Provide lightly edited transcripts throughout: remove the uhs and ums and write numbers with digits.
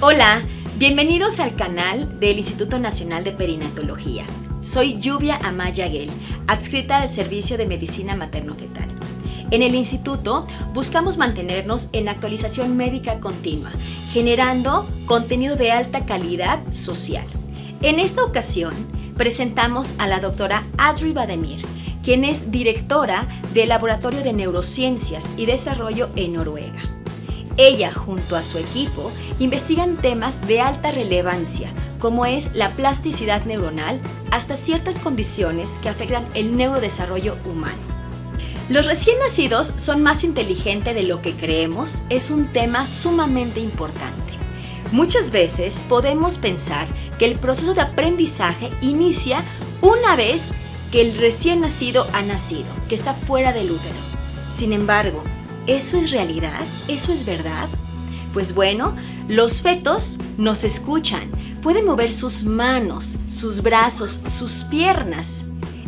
Hola, bienvenidos al canal del Instituto Nacional de Perinatología. Soy Lluvia Amaya Guel, adscrita al Servicio de Medicina Materno-Fetal. En el instituto buscamos mantenernos en actualización médica continua, generando contenido de alta calidad social. En esta ocasión presentamos a la doctora AUDREY, quien es directora del Laboratorio de Neurociencias y Desarrollo en Noruega. Ella, junto a su equipo, investigan temas de alta relevancia, como es la plasticidad neuronal, hasta ciertas condiciones que afectan el neurodesarrollo humano. Los recién nacidos son más inteligentes de lo que creemos es un tema sumamente importante. Muchas veces podemos pensar que el proceso de aprendizaje inicia una vez que el recién nacido ha nacido, que está fuera del útero. Sin embargo, ¿eso es realidad? ¿Eso es verdad? Pues bueno, los fetos nos escuchan, pueden mover sus manos, sus brazos, sus piernas.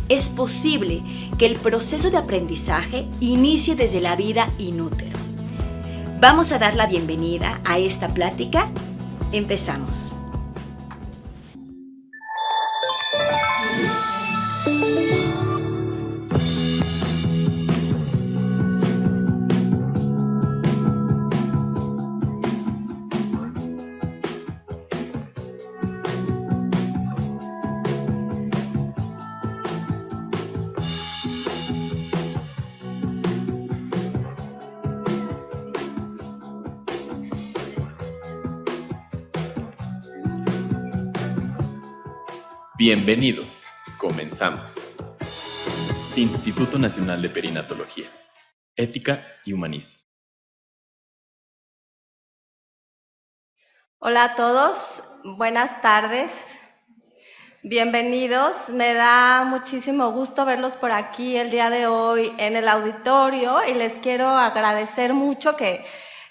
Es posible que el proceso de aprendizaje inicie desde la vida in útero. Vamos a dar la bienvenida a esta plática. Empezamos. Bienvenidos, comenzamos. Instituto Nacional de Perinatología, Ética y Humanismo. Hola a todos, buenas tardes, bienvenidos. Me da muchísimo gusto verlos por aquí el día de hoy en el auditorio y les quiero agradecer mucho que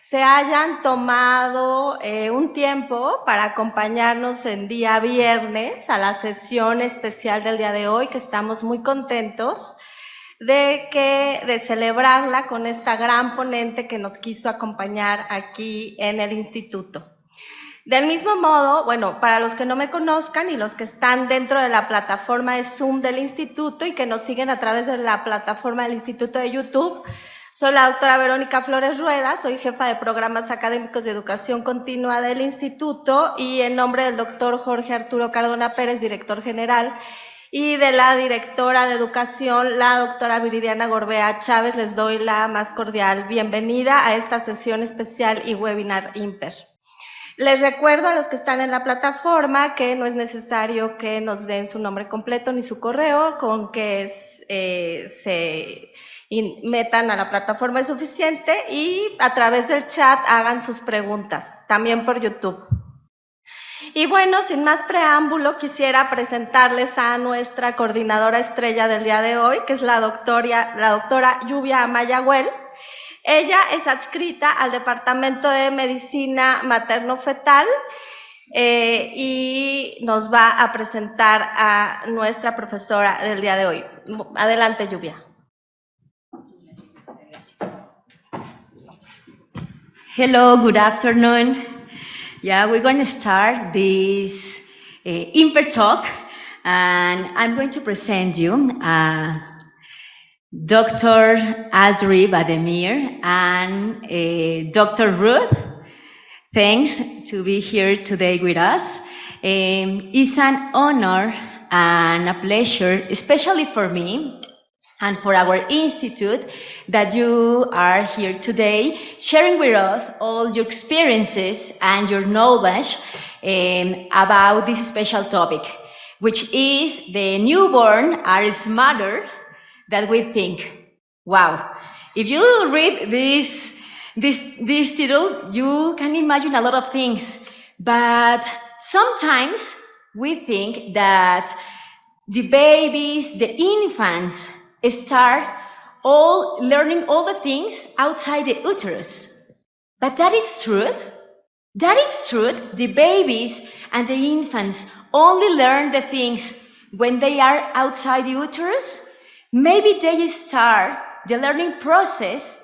se hayan tomado un tiempo para acompañarnos en día viernes a la sesión especial del día de hoy, que estamos muy contentos de celebrarla con esta gran ponente que nos quiso acompañar aquí en el instituto. Del mismo modo, bueno, para los que no me conozcan y los que están dentro de la plataforma de Zoom del instituto y que nos siguen a través de la plataforma del instituto de YouTube, soy la doctora Verónica Flores Rueda, soy jefa de programas académicos de educación continua del instituto y en nombre del doctor Jorge Arturo Cardona Pérez, director general, y de la directora de educación, la doctora Viridiana Gorbea Chávez, les doy la más cordial bienvenida a esta sesión especial y webinar INPer. Les recuerdo a los que están en la plataforma que no es necesario que nos den su nombre completo ni su correo, con que se metan a la plataforma es suficiente y a través del chat hagan sus preguntas, también por YouTube. Y bueno, sin más preámbulo, quisiera presentarles a nuestra coordinadora estrella del día de hoy, que es la doctora Lluvia Amaya Guel. Ella es adscrita al Departamento de Medicina Materno-Fetal y nos va a presentar a nuestra profesora del día de hoy. Adelante, Lluvia. Hello, good afternoon. Yeah, we're going to start this INPer talk, and I'm going to present you Dr. AUDREY and Dr. Ruth. Thanks to be here today with us. It's an honor and a pleasure, especially for me and for our institute, that you are here today sharing with us all your experiences and your knowledge about this special topic, which is the newborn are smarter than we think. Wow. If you read this title, you can imagine a lot of things, but sometimes we think that the babies, the infants, start all learning all the things outside the uterus. But that is truth. That is truth. The babies and the infants only learn the things when they are outside the uterus. Maybe they start the learning process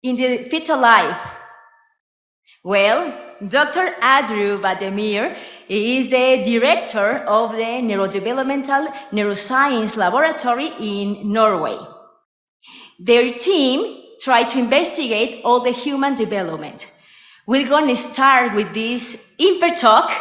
in the fetal life. Well, Dr. Audrey MEER is the director of the Neurodevelopmental Neuroscience Laboratory in Norway. Their team tried to investigate all the human development. We're going to start with this INPer talk,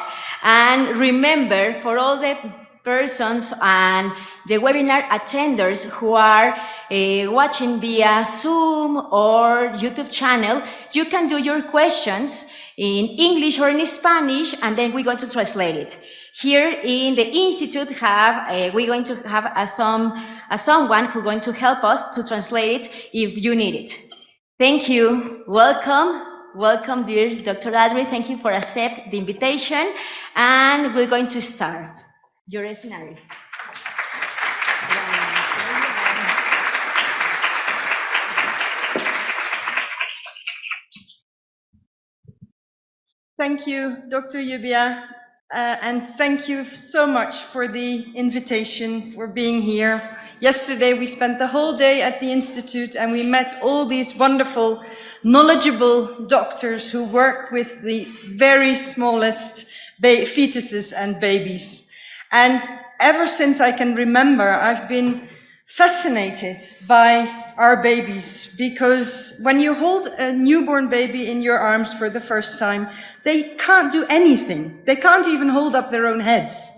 and remember, for all the persons and the webinar attenders who are watching via Zoom or YouTube channel, you can do your questions in English or in Spanish, and then we're going to translate it. Here in the Institute, we're going to have someone who's going to help us to translate it if you need it. Thank you. Welcome. Welcome, dear Dr. Audrey. Thank you for accepting the invitation, and we're going to start. Your scenario. Thank you, Dr. Jubia, and thank you so much for the invitation, for being here. Yesterday, we spent the whole day at the Institute, and we met all these wonderful, knowledgeable doctors who work with the very smallest fetuses and babies. And ever since I can remember, I've been fascinated by our babies, because when you hold a newborn baby in your arms for the first time, they can't do anything. They can't even hold up their own heads.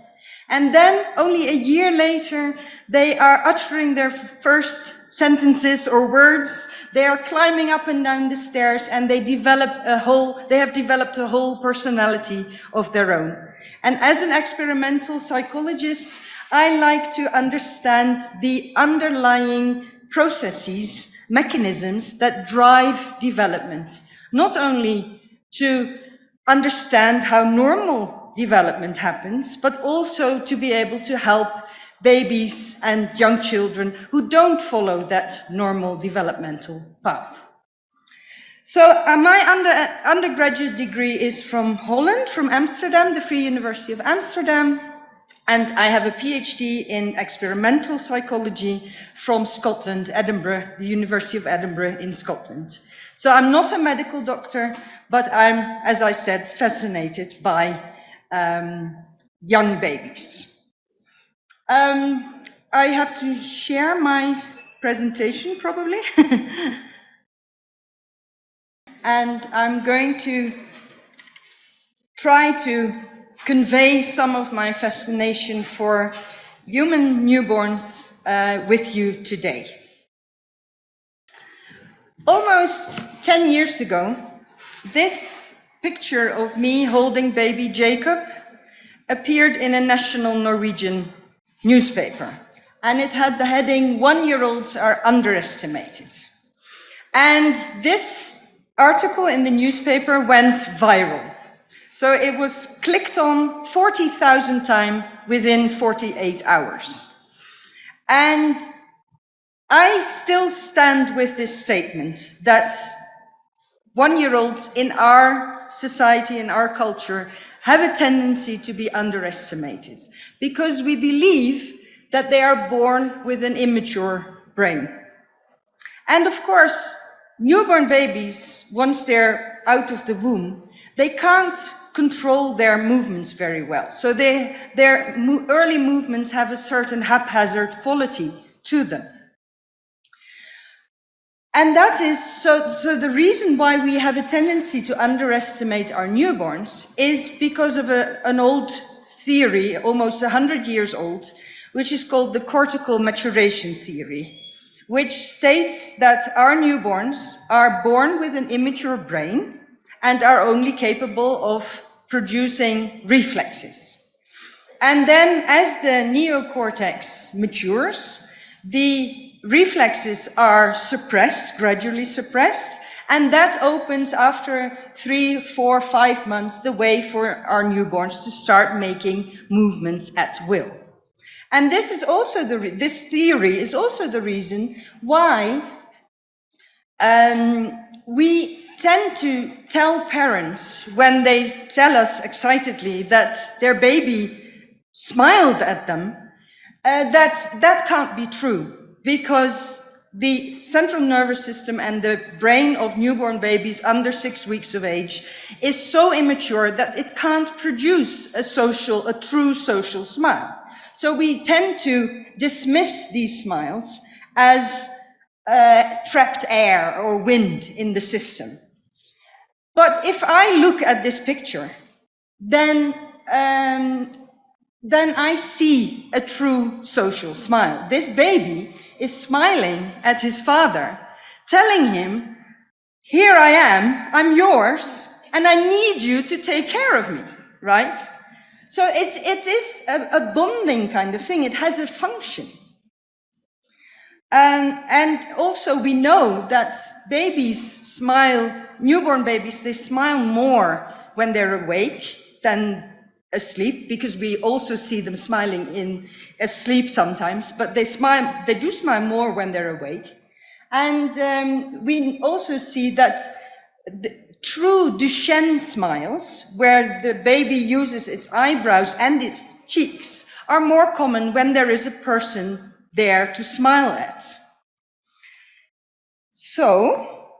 And then only a year later, they are uttering their first sentences or words. They are climbing up and down the stairs, and they have developed a whole personality of their own. And as an experimental psychologist, I like to understand the underlying processes, mechanisms that drive development, not only to understand how normal development happens, but also to be able to help babies and young children who don't follow that normal developmental path. So my undergraduate degree is from Holland, from Amsterdam, the Free University of Amsterdam, and I have a PhD in experimental psychology from Scotland, Edinburgh, the University of Edinburgh in Scotland. So I'm not a medical doctor, but I'm, as I said, fascinated by young babies. I have to share my presentation, probably. And I'm going to try to convey some of my fascination for human newborns with you today. Almost 10 years ago, this picture of me holding baby Jacob appeared in a national Norwegian newspaper, and it had the heading, "1-year-olds are underestimated." And this article in the newspaper went viral. So it was clicked on 40,000 times within 48 hours. And I still stand with this statement that 1-year-olds in our society, in our culture, have a tendency to be underestimated because we believe that they are born with an immature brain. And of course, newborn babies, once they're out of the womb, they can't control their movements very well. So their early movements have a certain haphazard quality to them. And that is, so the reason why we have a tendency to underestimate our newborns is because of an old theory, almost 100 years old, which is called the cortical maturation theory, which states that our newborns are born with an immature brain and are only capable of producing reflexes. And then as the neocortex matures, the reflexes are suppressed, gradually suppressed, and that opens after 3, 4, 5 months the way for our newborns to start making movements at will. And this is also this theory is also the reason why we tend to tell parents when they tell us excitedly that their baby smiled at them, that can't be true, because the central nervous system and the brain of newborn babies under 6 weeks of age is so immature that it can't produce a true social smile. So we tend to dismiss these smiles as trapped air or wind in the system. But if I look at this picture, then I see a true social smile. This baby is smiling at his father, telling him, here I am, I'm yours, and I need you to take care of me, right? So it is a bonding kind of thing. It has a function. And also we know that babies smile, newborn babies, they smile more when they're awake than asleep, because we also see them smiling in asleep sometimes, but they do smile more when they're awake. And we also see that the true Duchenne smiles, where the baby uses its eyebrows and its cheeks, are more common when there is a person there to smile at. So,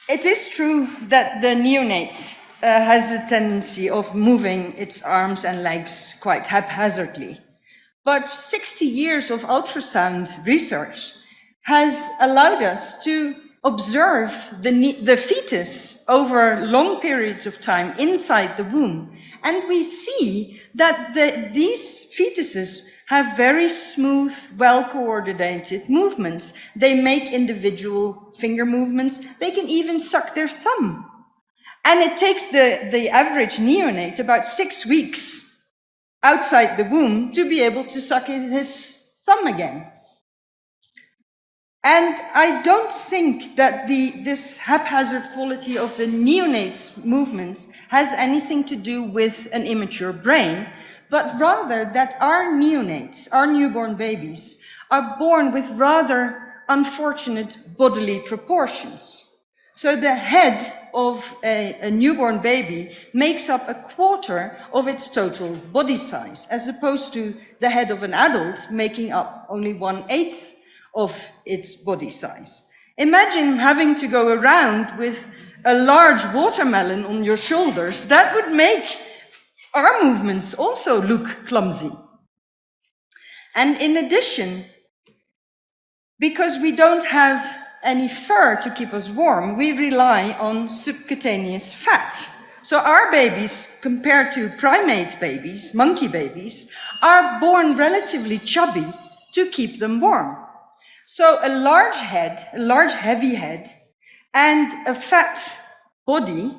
it is true that the neonate has a tendency of moving its arms and legs quite haphazardly. But 60 years of ultrasound research has allowed us to observe the fetus over long periods of time inside the womb. And we see that these fetuses have very smooth, well-coordinated movements. They make individual finger movements. They can even suck their thumb. And it takes the average neonate about 6 weeks outside the womb to be able to suck his thumb again. And I don't think that this haphazard quality of the neonate's movements has anything to do with an immature brain, but rather that our neonates, our newborn babies, are born with rather unfortunate bodily proportions. So the head of a newborn baby makes up 1/4 of its total body size, as opposed to the head of an adult making up only 1/8 of its body size. Imagine having to go around with a large watermelon on your shoulders. That would make our movements also look clumsy. And in addition, because we don't have any fur to keep us warm, we rely on subcutaneous fat. So our babies, compared to primate babies, monkey babies, are born relatively chubby to keep them warm. So a large head, a large heavy head, and a fat body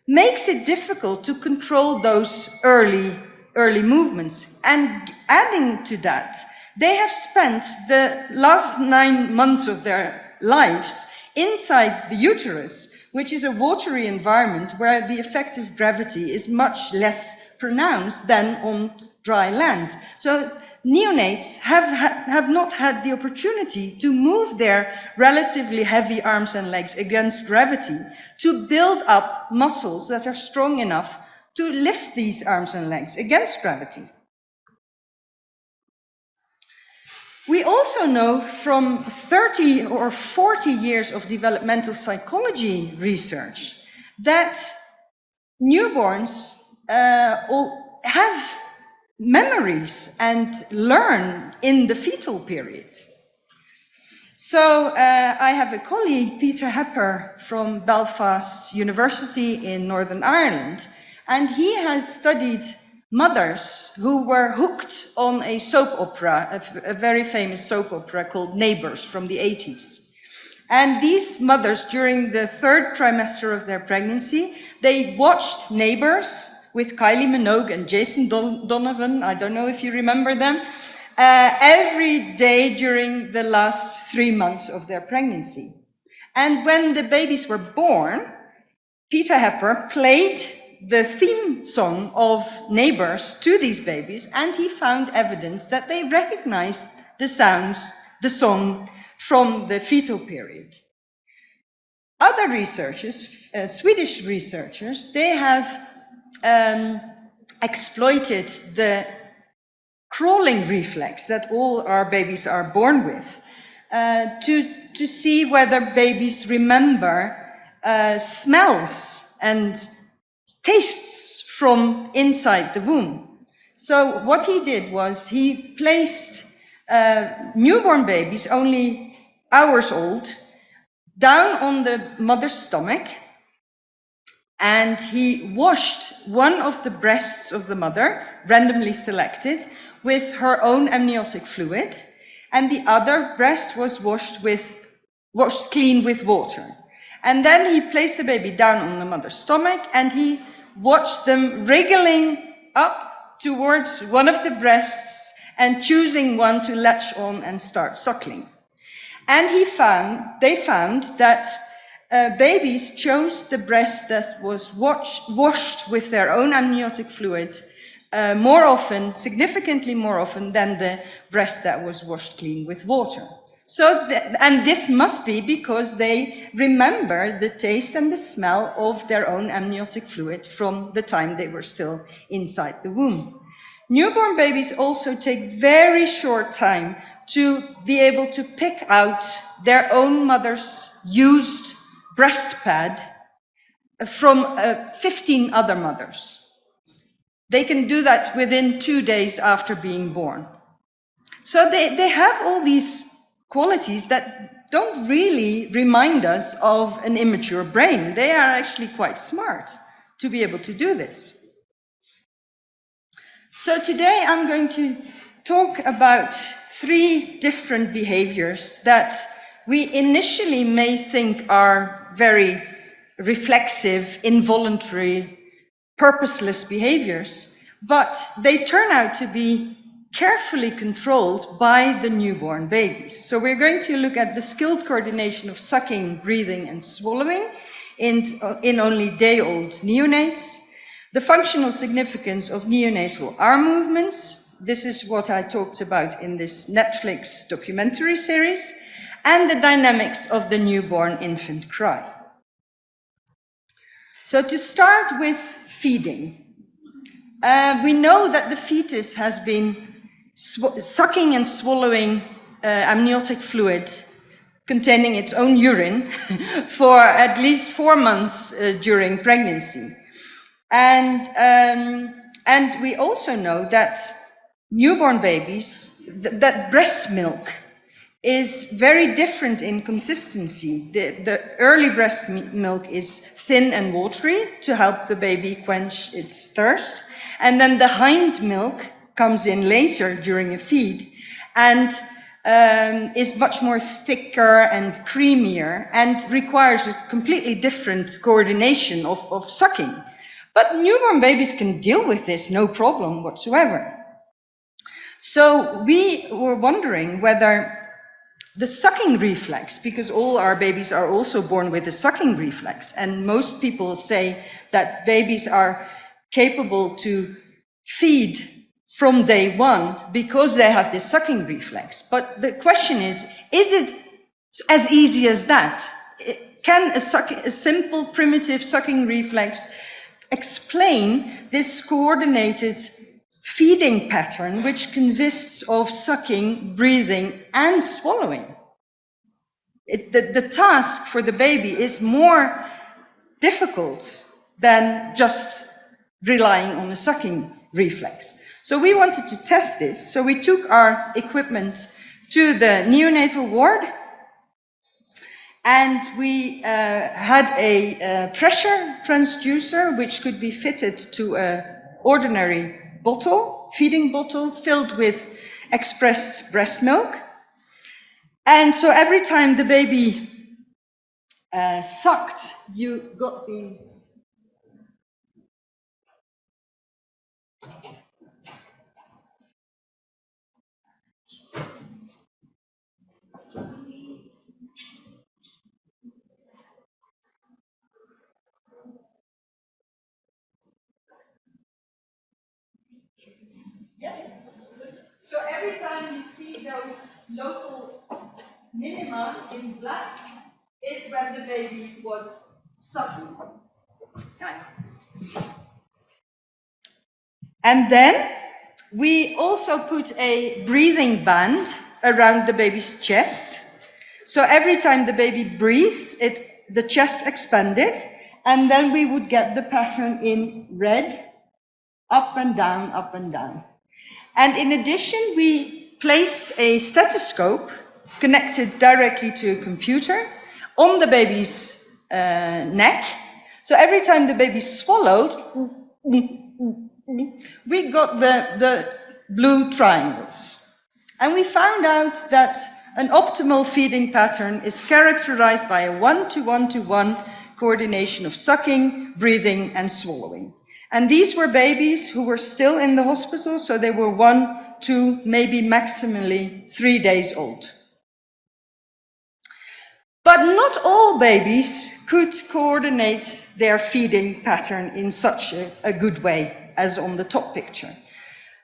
makes it difficult to control those early movements. And adding to that, they have spent the last 9 months of their lives inside the uterus, which is a watery environment where the effect of gravity is much less pronounced than on dry land. So neonates have not had the opportunity to move their relatively heavy arms and legs against gravity to build up muscles that are strong enough to lift these arms and legs against gravity. We also know from 30 or 40 years of developmental psychology research that newborns have memories and learn in the fetal period. So I have a colleague, Peter Hepper, from Belfast University in Northern Ireland, and he has studied mothers who were hooked on a soap opera, a very famous soap opera called Neighbours from the 80s. And these mothers, during the 3rd trimester of their pregnancy, they watched Neighbours with Kylie Minogue and Jason Donovan, I don't know if you remember them, every day during the last 3 months of their pregnancy. And when the babies were born, Peter Hepper played the theme song of Neighbours to these babies, and he found evidence that they recognized the sounds, the song, from the fetal period. Other researchers, Swedish researchers, they have exploited the crawling reflex that all our babies are born with, to see whether babies remember smells and tastes from inside the womb. So what he did was he placed newborn babies, only hours old, down on the mother's stomach, and he washed one of the breasts of the mother, randomly selected, with her own amniotic fluid, and the other breast was washed clean with water. And then he placed the baby down on the mother's stomach, and he watched them wriggling up towards one of the breasts and choosing one to latch on and start suckling. And they found that babies chose the breast that was washed with their own amniotic fluid more often, significantly more often than the breast that was washed clean with water. So, and this must be because they remember the taste and the smell of their own amniotic fluid from the time they were still inside the womb. Newborn babies also take very short time to be able to pick out their own mother's used breast pad from 15 other mothers. They can do that within 2 days after being born. So they have all these qualities that don't really remind us of an immature brain. They are actually quite smart to be able to do this. So today I'm going to talk about 3 different behaviors that we initially may think are very reflexive, involuntary, purposeless behaviors, but they turn out to be carefully controlled by the newborn babies. So we're going to look at the skilled coordination of sucking, breathing, and swallowing in only day-old neonates, the functional significance of neonatal arm movements. This is what I talked about in this Netflix documentary series, and the dynamics of the newborn infant cry. So to start with feeding, we know that the fetus has been sucking and swallowing amniotic fluid containing its own urine for at least 4 months during pregnancy. And we also know that newborn babies, that breast milk is very different in consistency. The early breast milk is thin and watery to help the baby quench its thirst. And then the hind milk comes in later during a feed and is much more thicker and creamier and requires a completely different coordination of sucking. But newborn babies can deal with this, no problem whatsoever. So we were wondering whether the sucking reflex, because all our babies are also born with a sucking reflex, and most people say that babies are capable to feed from day one because they have this sucking reflex. But the question is it as easy as that? Can a simple primitive sucking reflex explain this coordinated feeding pattern which consists of sucking, breathing, and swallowing? The task for the baby is more difficult than just relying on a sucking reflex. So we wanted to test this, so we took our equipment to the neonatal ward, and we had a pressure transducer which could be fitted to an ordinary bottle, feeding bottle, filled with expressed breast milk. And so every time the baby sucked, you got these Yes. So every time you see those local minima in black is when the baby was sucking. And then We also put a breathing band around the baby's chest. So every time the baby breathes, the chest expanded, and then we would get the pattern in red, up and down, up and down. And in addition, we placed a stethoscope connected directly to a computer on the baby's neck. So every time the baby swallowed, we got the blue triangles. And we found out that an optimal feeding pattern is characterized by a 1-to-1-to-1 coordination of sucking, breathing, and swallowing. And these were babies who were still in the hospital, so they were 1, 2, maybe maximally 3 days old. But not all babies could coordinate their feeding pattern in such a good way as on the top picture.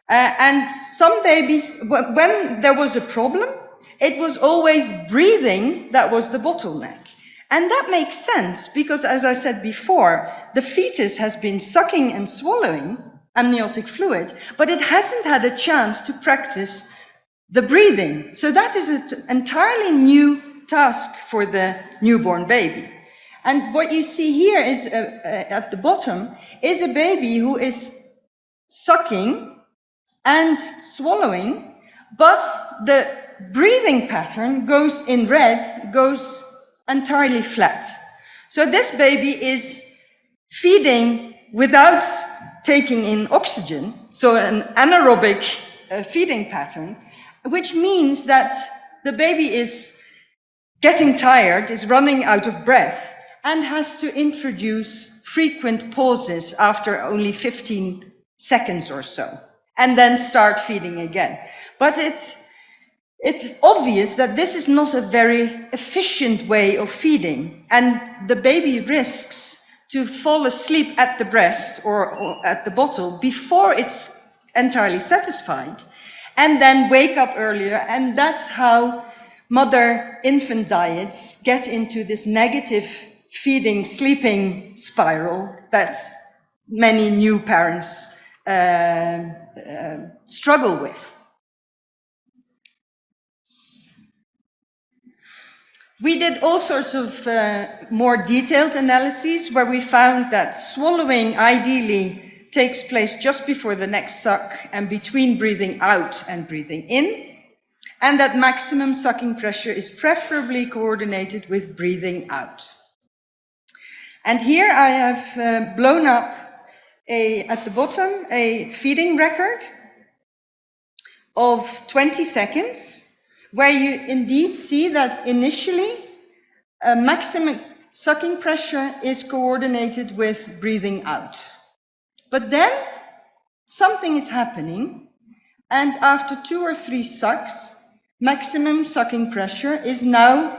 And some babies, when there was a problem, it was always breathing that was the bottleneck. And that makes sense because, as I said before, the fetus has been sucking and swallowing amniotic fluid, but it hasn't had a chance to practice the breathing. So that is an entirely new task for the newborn baby. And what you see here is, at the bottom, is a baby who is sucking and swallowing, but the breathing pattern goes in red, goes entirely flat. So this baby is feeding without taking in oxygen, so an anaerobic feeding pattern, which means that the baby is getting tired, is running out of breath, and has to introduce frequent pauses after only 15 seconds or so, and then start feeding again. But it's obvious that this is not a very efficient way of feeding, and the baby risks to fall asleep at the breast or at the bottle before it's entirely satisfied, and then wake up earlier, and that's how mother-infant diets get into this negative feeding, sleeping spiral that many new parents struggle with. We did all sorts of more detailed analyses where we found that swallowing ideally takes place just before the next suck and between breathing out and breathing in, and that maximum sucking pressure is preferably coordinated with breathing out. And here I have blown up at the bottom a feeding record of 20 seconds, where you indeed see that initially a maximum sucking pressure is coordinated with breathing out. But then something is happening, and after 2 or 3 sucks, maximum sucking pressure is now,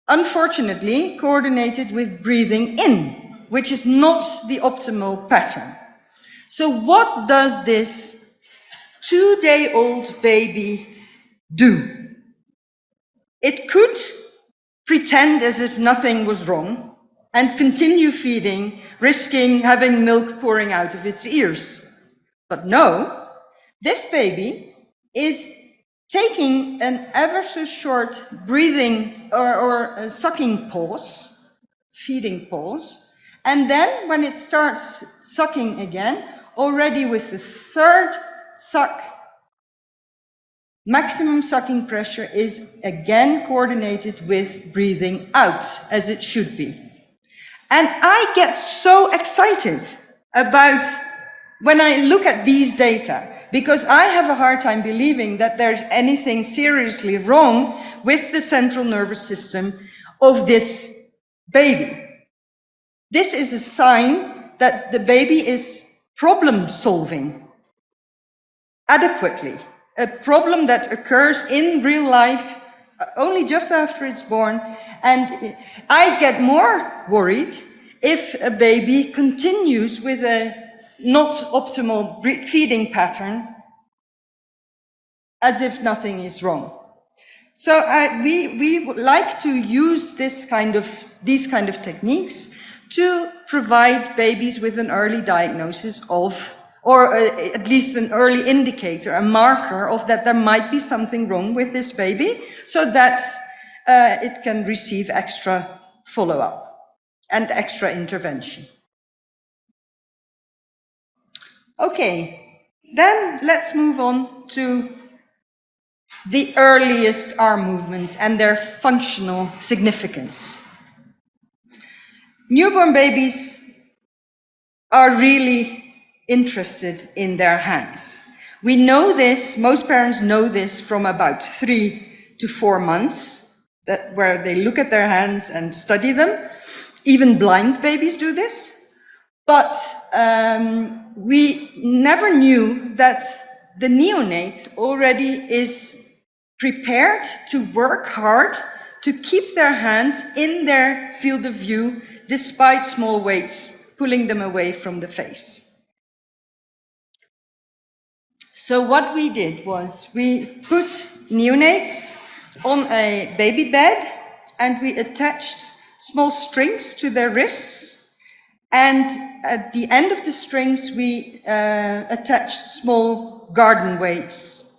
unfortunately, coordinated with breathing in, which is not the optimal pattern. So what does this 2-day-old baby do? It could pretend as if nothing was wrong and continue feeding, risking having milk pouring out of its ears. But no, this baby is taking an ever so short breathing or a sucking pause, feeding pause, and then when it starts sucking again, already with the 3rd suck, maximum sucking pressure is again coordinated with breathing out, as it should be. And I get so excited about when I look at these data, because I have a hard time believing that there's anything seriously wrong with the central nervous system of this baby. This is a sign that the baby is problem solving adequately, a problem that occurs in real life only just after it's born. And I get more worried if a baby continues with a not optimal feeding pattern as if nothing is wrong. So we would like to use these kind of techniques to provide babies with an early diagnosis of or at least an early indicator, a marker of that there might be something wrong with this baby, so that it can receive extra follow-up and extra intervention. Okay, then let's move on to the earliest arm movements and their functional significance. Newborn babies are really interested in their hands. We know this, most parents know this from about 3 to 4 months, where they look at their hands and study them. Even blind babies do this. But we never knew that the neonate already is prepared to work hard to keep their hands in their field of view despite small weights pulling them away from the face. So what we did was we put neonates on a baby bed and we attached small strings to their wrists, and at the end of the strings we attached small curtain weights,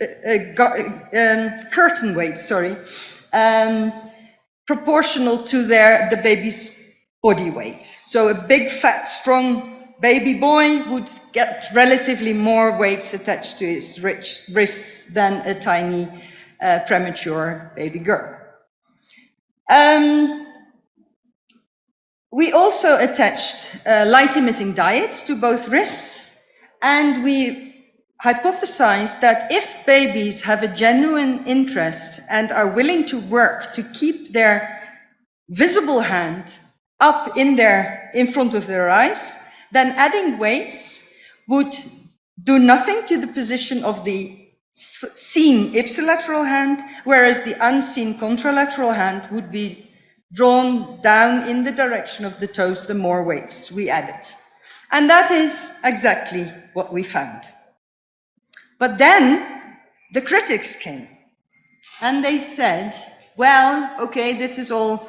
proportional to the baby's body weight. So a big, fat, strong baby boy would get relatively more weights attached to his wrists than a tiny, premature baby girl. We also attached light-emitting diodes to both wrists, and we hypothesized that if babies have a genuine interest and are willing to work to keep their visible hand up in front of their eyes, then adding weights would do nothing to the position of the seen ipsilateral hand, whereas the unseen contralateral hand would be drawn down in the direction of the toes the more weights we added. And that is exactly what we found. But then the critics came and they said, well, okay, this is all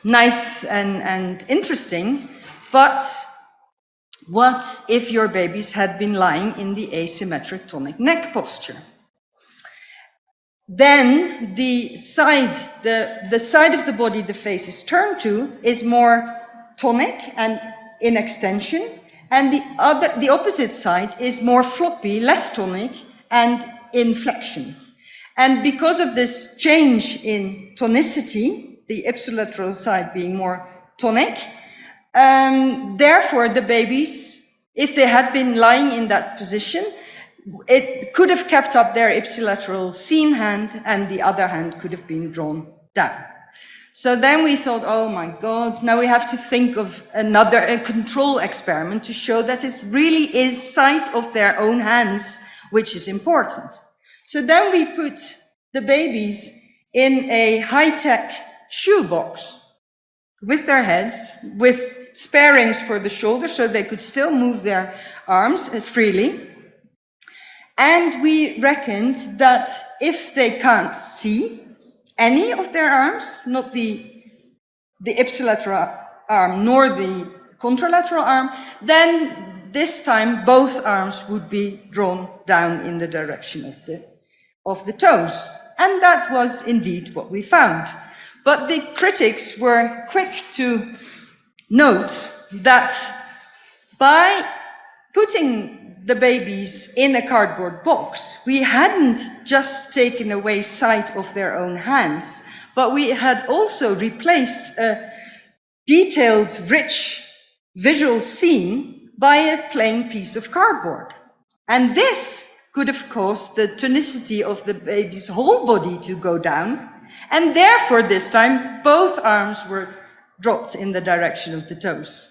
nice and interesting, but what if your babies had been lying in the asymmetric tonic neck posture? Then the side of the body the face is turned to is more tonic and in extension, and the opposite side is more floppy, less tonic, and in flexion. And because of this change in tonicity, the ipsilateral side being more tonic, therefore the babies, if they had been lying in that position, it could have kept up their ipsilateral seen hand, and the other hand could have been drawn down. So then we thought, oh my God, now we have to think of a control experiment to show that it really is sight of their own hands, which is important. So then we put the babies in a high-tech shoebox with their heads, with spare rings for the shoulders so they could still move their arms freely. And we reckoned that if they can't see any of their arms, not the ipsilateral arm nor the contralateral arm, then this time both arms would be drawn down in the direction of the toes. And that was indeed what we found. But the critics were quick to note that by putting the babies in a cardboard box, we hadn't just taken away sight of their own hands, but we had also replaced a detailed, rich visual scene by a plain piece of cardboard. And this could have caused the tonicity of the baby's whole body to go down, and therefore this time both arms were dropped in the direction of the toes.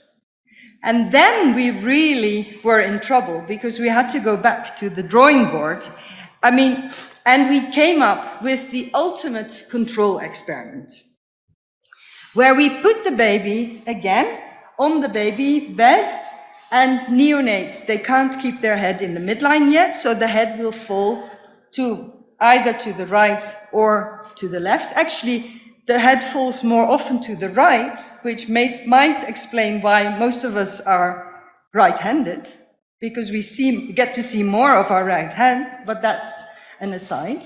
And then we really were in trouble because we had to go back to the drawing board. And we came up with the ultimate control experiment, where we put the baby again on the baby bed, and neonates, they can't keep their head in the midline yet, so the head will fall either to the right or to the left. Actually, the head falls more often to the right, which might explain why most of us are right-handed, because we get to see more of our right hand, but that's an aside.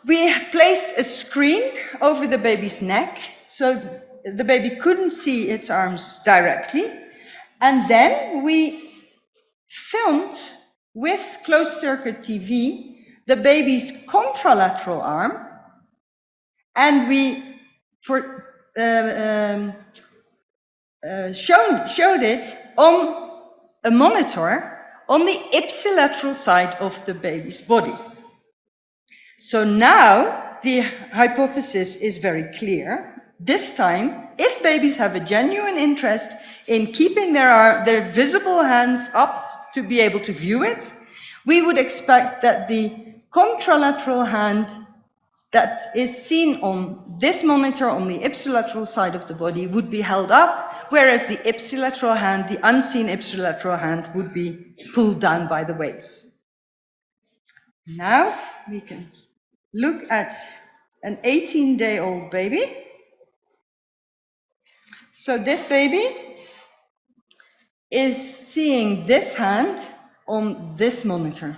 We placed a screen over the baby's neck, so the baby couldn't see its arms directly. And then we filmed with closed-circuit TV the baby's contralateral arm, and we showed it on a monitor on the ipsilateral side of the baby's body. So now the hypothesis is very clear. This time, if babies have a genuine interest in keeping their visible hands up to be able to view it, we would expect that the contralateral hand that is seen on this monitor on the ipsilateral side of the body would be held up, whereas the ipsilateral hand, the unseen ipsilateral hand, would be pulled down by the weights. Now we can look at an 18-day-old baby. So this baby is seeing this hand on this monitor.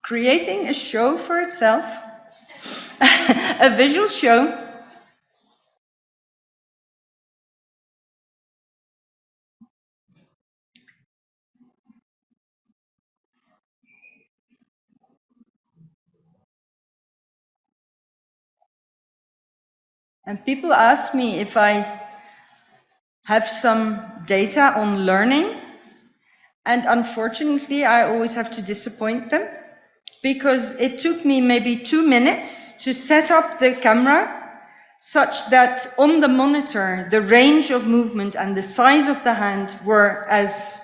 Creating a show for itself, a visual show. And people ask me if I have some data on learning, and unfortunately I always have to disappoint them, because it took me maybe 2 minutes to set up the camera such that on the monitor the range of movement and the size of the hand were as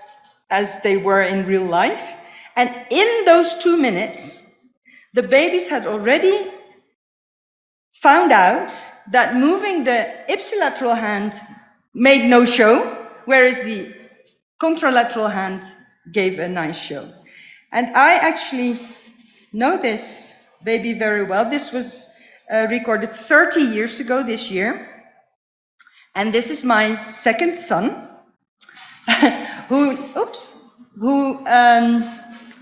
they were in real life. And in those 2 minutes, the babies had already found out that moving the ipsilateral hand made no show, whereas the contralateral hand gave a nice show. And I actually know this baby very well. This was recorded 30 years ago this year. And this is my second son, who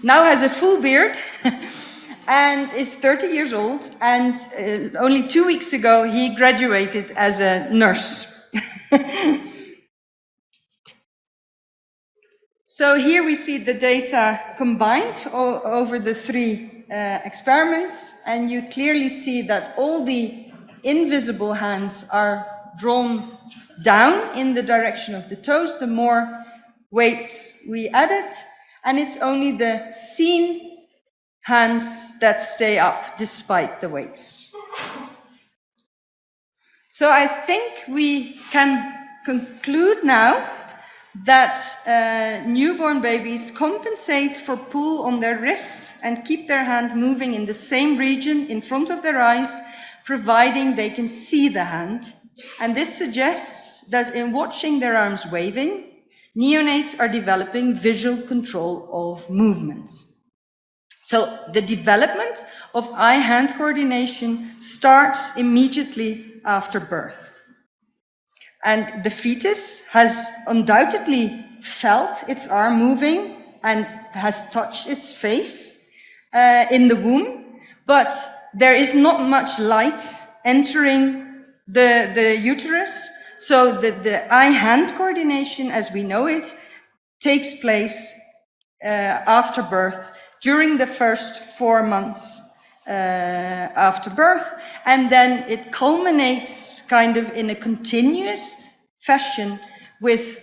now has a full beard and is 30 years old. And only 2 weeks ago, he graduated as a nurse. So here we see the data combined over the 3 experiments, and you clearly see that all the invisible hands are drawn down in the direction of the toes, the more weight we added, and it's only the seen hands that stay up despite the weights. So I think we can conclude now that newborn babies compensate for pull on their wrist and keep their hand moving in the same region in front of their eyes, providing they can see the hand. And this suggests that in watching their arms waving, neonates are developing visual control of movement. So the development of eye-hand coordination starts immediately after birth. And the fetus has undoubtedly felt its arm moving and has touched its face in the womb, but there is not much light entering the uterus, so the eye-hand coordination as we know it takes place after birth, during the first 4 months after birth, and then it culminates kind of in a continuous fashion with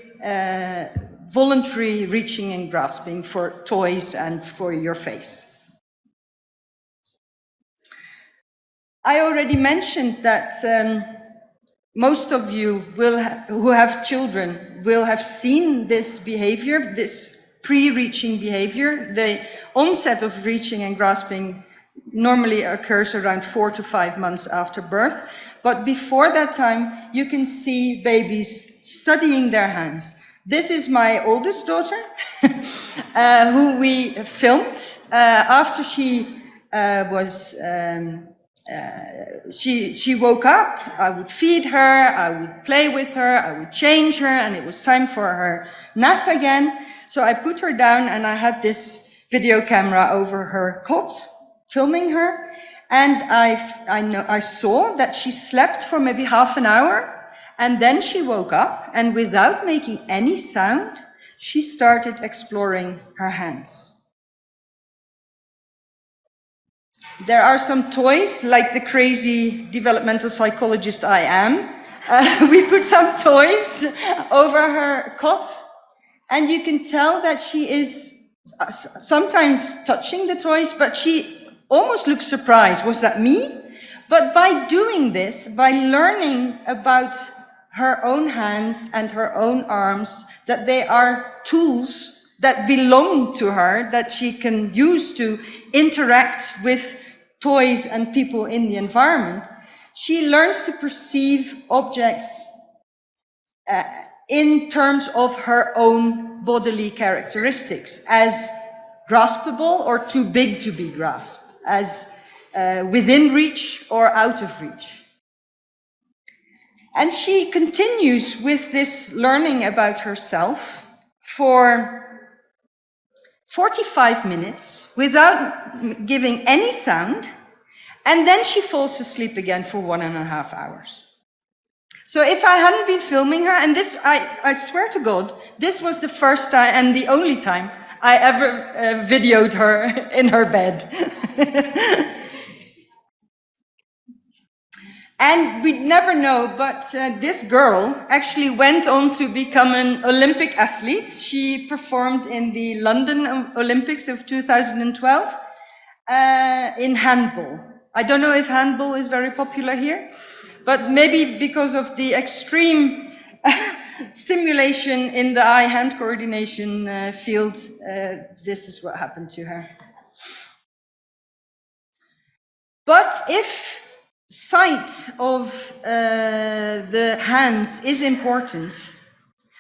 voluntary reaching and grasping for toys and for your face. I already mentioned that most of you who have children will have seen this behavior, this pre-reaching behavior. The onset of reaching and grasping normally occurs around 4 to 5 months after birth. But before that time, you can see babies studying their hands. This is my oldest daughter, who we filmed after she was she woke up, I would feed her, I would play with her, I would change her, and it was time for her nap again. So I put her down and I had this video camera over her cot, filming her. And I saw that she slept for maybe half an hour, and then she woke up, and without making any sound, she started exploring her hands. There are some toys, like the crazy developmental psychologist I am. We put some toys over her cot, and you can tell that she is sometimes touching the toys, but she almost looks surprised. Was that me? But by doing this, by learning about her own hands and her own arms, that they are tools that belong to her, that she can use to interact with toys and people in the environment, she learns to perceive objects in terms of her own bodily characteristics, as graspable or too big to be grasped, as within reach or out of reach. And she continues with this learning about herself for 45 minutes without giving any sound, and then she falls asleep again for 1.5 hours. So if I hadn't been filming her, and this, I swear to God, this was the first time and the only time I ever videoed her in her bed. And we'd never know, but this girl actually went on to become an Olympic athlete. She performed in the London Olympics of 2012 in handball. I don't know if handball is very popular here, but maybe because of the extreme stimulation in the eye-hand coordination field, this is what happened to her. But if sight of the hands is important,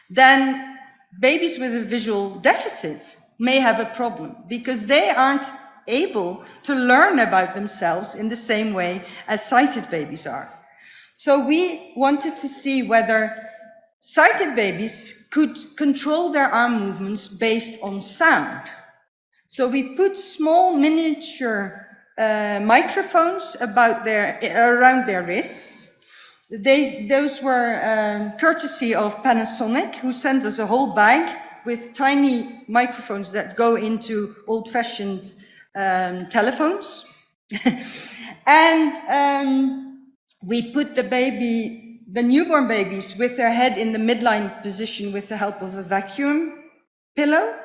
then babies with a visual deficit may have a problem, because they aren't able to learn about themselves in the same way as sighted babies are. So we wanted to see whether sighted babies could control their arm movements based on sound. So we put small miniature microphones around their wrists. Those were courtesy of Panasonic, who sent us a whole bag with tiny microphones that go into old-fashioned telephones. And we put the newborn babies with their head in the midline position with the help of a vacuum pillow.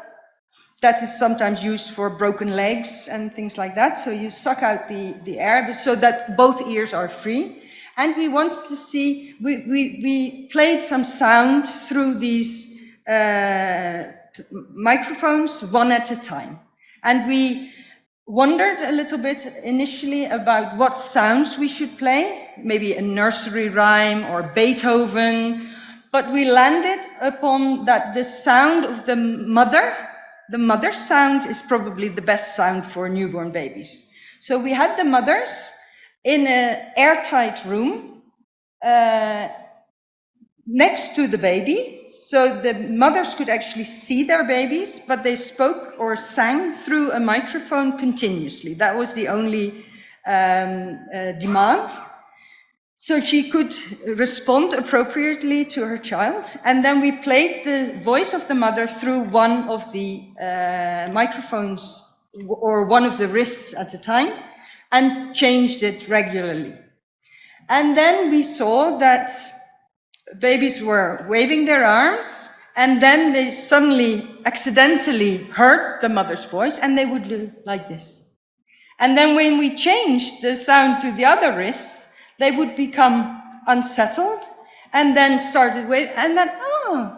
That is sometimes used for broken legs and things like that. So you suck out the air so that both ears are free. And we wanted to see, we played some sound through these microphones one at a time. And we wondered a little bit initially about what sounds we should play, maybe a nursery rhyme or Beethoven. But we landed upon that the sound of the mother's sound is probably the best sound for newborn babies. So we had the mothers in an airtight room next to the baby. So the mothers could actually see their babies, but they spoke or sang through a microphone continuously. That was the only demand. So she could respond appropriately to her child. And then we played the voice of the mother through one of the microphones or one of the wrists at a time, and changed it regularly. And then we saw that babies were waving their arms, and then they suddenly accidentally heard the mother's voice, and they would do like this. And then when we changed the sound to the other wrists, they would become unsettled and then started waving, and then, oh.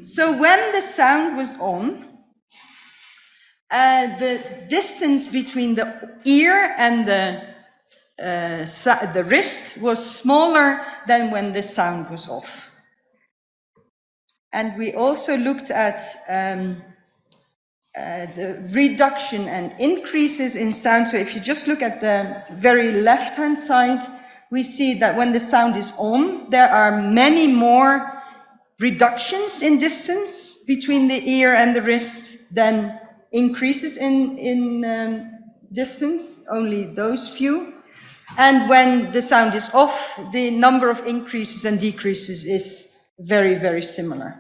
So when the sound was on, the distance between the ear and the wrist was smaller than when the sound was off. And we also looked at the reduction and increases in sound. So if you just look at the very left-hand side, we see that when the sound is on, there are many more reductions in distance between the ear and the wrist than increases in distance, only those few. And when the sound is off, the number of increases and decreases is very, very similar.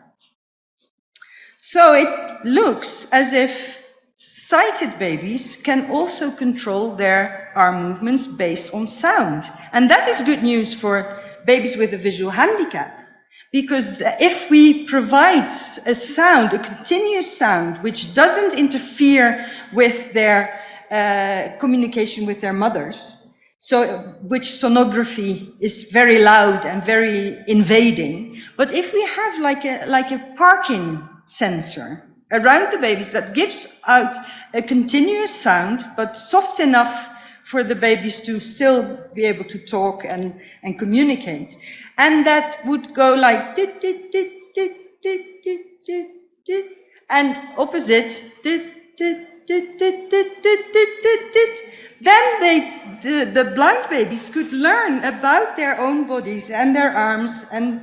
So it looks as if sighted babies can also control their arm movements based on sound. And that is good news for babies with a visual handicap, because if we provide a sound, a continuous sound, which doesn't interfere with their communication with their mothers, so which sonography is very loud and very invading, but if we have like a parking sensor around the babies that gives out a continuous sound, but soft enough for the babies to still be able to talk and communicate. And that would go like dit, dit, dit, dit, dit, dit, dit, dit, and opposite dit, dit, dit, dit, dit, dit, dit, dit. Then the blind babies could learn about their own bodies and their arms and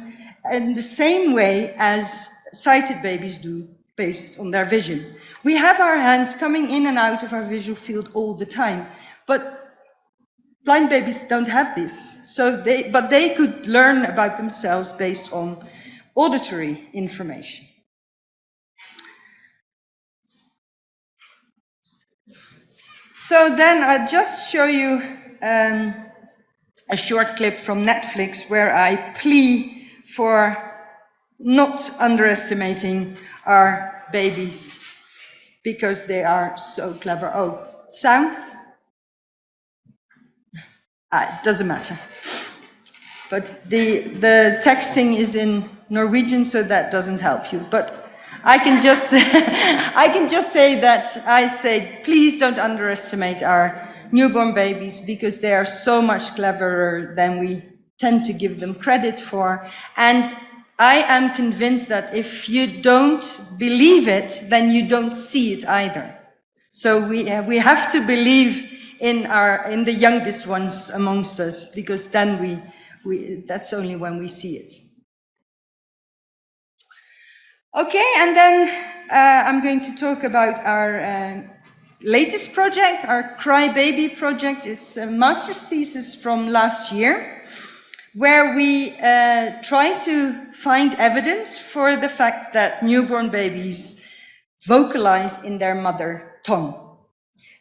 in the same way as sighted babies do, based on their vision. We have our hands coming in and out of our visual field all the time, but blind babies don't have this. But they could learn about themselves based on auditory information. So then I'll just show you a short clip from Netflix where I plea for not underestimating our babies because they are so clever. Oh, sound? It doesn't matter. But the texting is in Norwegian, so that doesn't help you. But I can just say that I say, please don't underestimate our newborn babies because they are so much cleverer than we tend to give them credit for. And I am convinced that if you don't believe it, then you don't see it either. So we have to believe in the youngest ones amongst us, because then that's only when we see it. Okay, and then I'm going to talk about our latest project, our Crybaby project. It's a master's thesis from last year, where we try to find evidence for the fact that newborn babies vocalize in their mother tongue.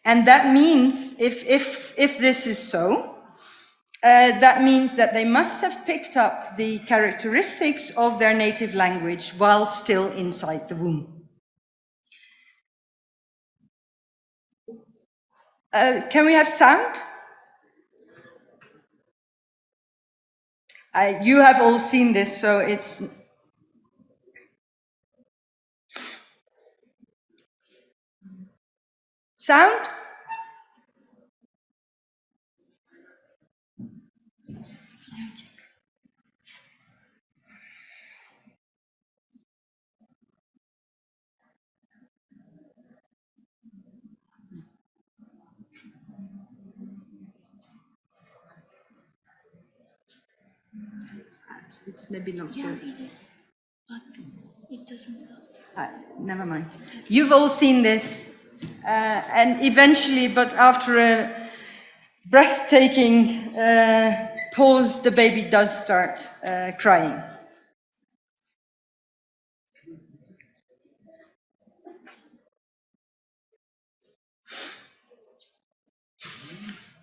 And that means, if this is so, that means that they must have picked up the characteristics of their native language while still inside the womb. Can we have sound? You have all seen this, so it's... Sound? It's maybe not so. Yeah, it is, but it doesn't. Never mind. You've all seen this, and eventually, but after a breathtaking pause, the baby does start crying.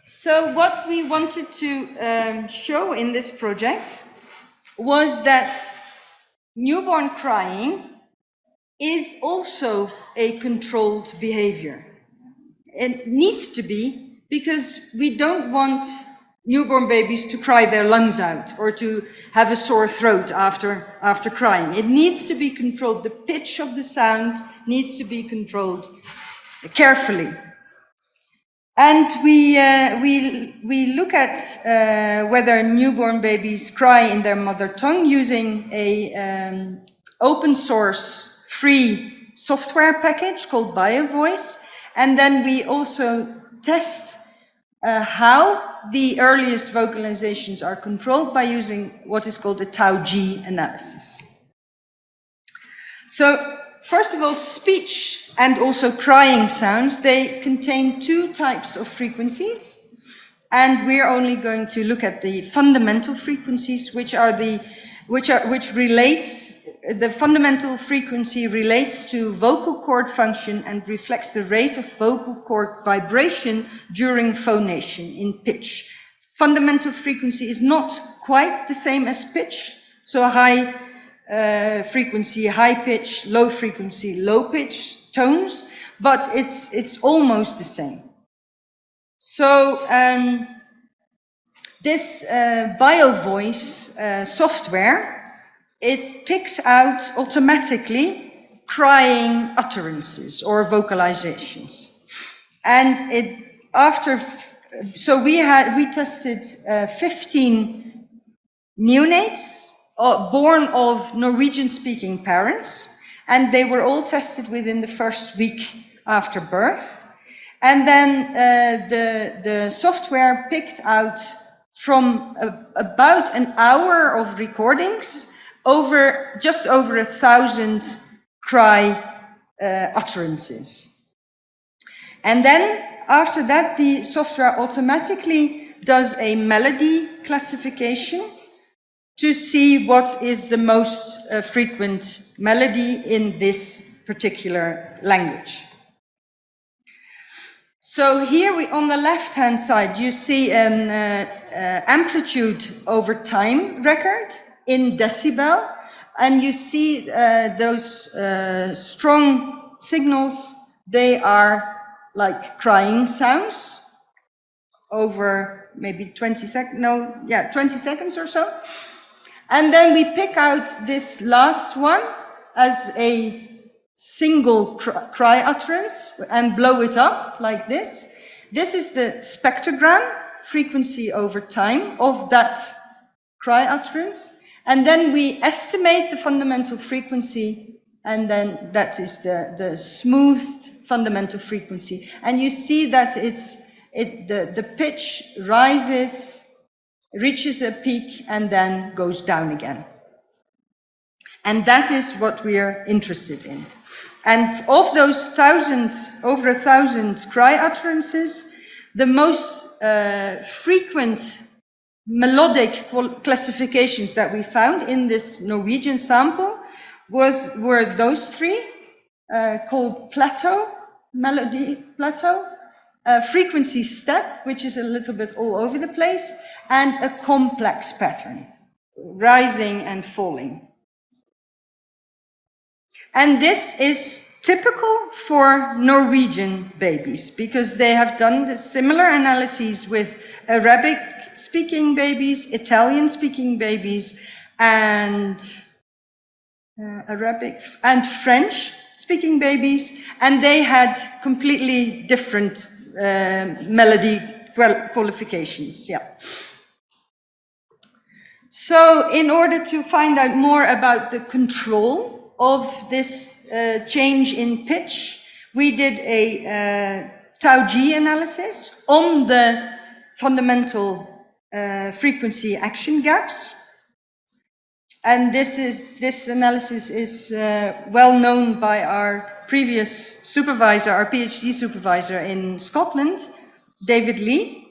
So what we wanted to show in this project was that newborn crying is also a controlled behavior. It needs to be, because we don't want newborn babies to cry their lungs out or to have a sore throat after crying. It needs to be controlled. The pitch of the sound needs to be controlled carefully. And we look at whether newborn babies cry in their mother tongue using a open source free software package called BioVoice, and then we also test how the earliest vocalizations are controlled by using what is called the Tau-G analysis. So, first of all, speech and also crying sounds, they contain two types of frequencies, and we're only going to look at the fundamental frequencies, which relates. The fundamental frequency relates to vocal cord function and reflects the rate of vocal cord vibration during phonation in pitch. Fundamental frequency is not quite the same as pitch, so high frequency, high pitch, low frequency, low pitch tones, but it's almost the same. So this BioVoice software, it picks out automatically crying utterances or vocalizations. And we tested 15 neonates born of Norwegian-speaking parents, and they were all tested within the first week after birth. And then the software picked out from about an hour of recordings just over 1,000 cry utterances. And then after that, the software automatically does a melody classification to see what is the most frequent melody in this particular language. So here on the left-hand side, you see an amplitude over time record in decibel, and you see those strong signals. They are like crying sounds over maybe 20 seconds or so. And then we pick out this last one as a single cry utterance and blow it up like this. This is the spectrogram frequency over time of that cry utterance. And then we estimate the fundamental frequency, and then that is the smoothed fundamental frequency. And you see that the pitch rises, reaches a peak, and then goes down again. And that is what we are interested in. And of those over 1,000 cry utterances, the most frequent melodic classifications that we found in this Norwegian sample were those three, called plateau, melody plateau, frequency step, which is a little bit all over the place, and a complex pattern, rising and falling. And this is typical for Norwegian babies, because they have done the similar analyses with Arabic-speaking babies, Italian-speaking babies, and Arabic and French-speaking babies, and they had completely different melody qualifications. Yeah. So, in order to find out more about the control of this change in pitch, we did a Tau-G analysis on the fundamental frequency action gaps. And this analysis is well known by our previous supervisor, our PhD supervisor in Scotland, David Lee.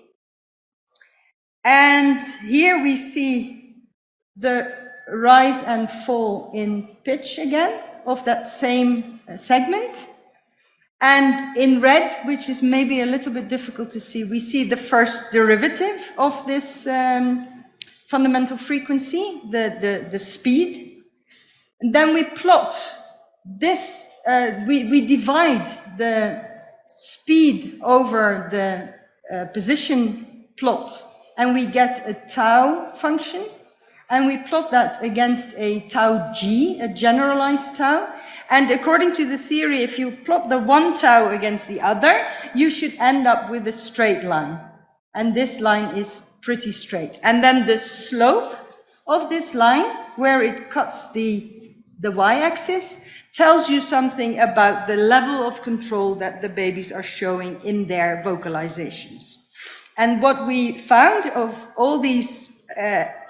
And here we see the rise and fall in pitch again of that same segment. And in red, which is maybe a little bit difficult to see, we see the first derivative of this fundamental frequency, the speed. And then we plot this, we divide the speed over the position plot, and we get a tau function. And we plot that against a Tau-G, a generalized tau. And according to the theory, if you plot the one tau against the other, you should end up with a straight line. And this line is pretty straight. And then the slope of this line, where it cuts the the y-axis, tells you something about the level of control that the babies are showing in their vocalizations. And what we found of all these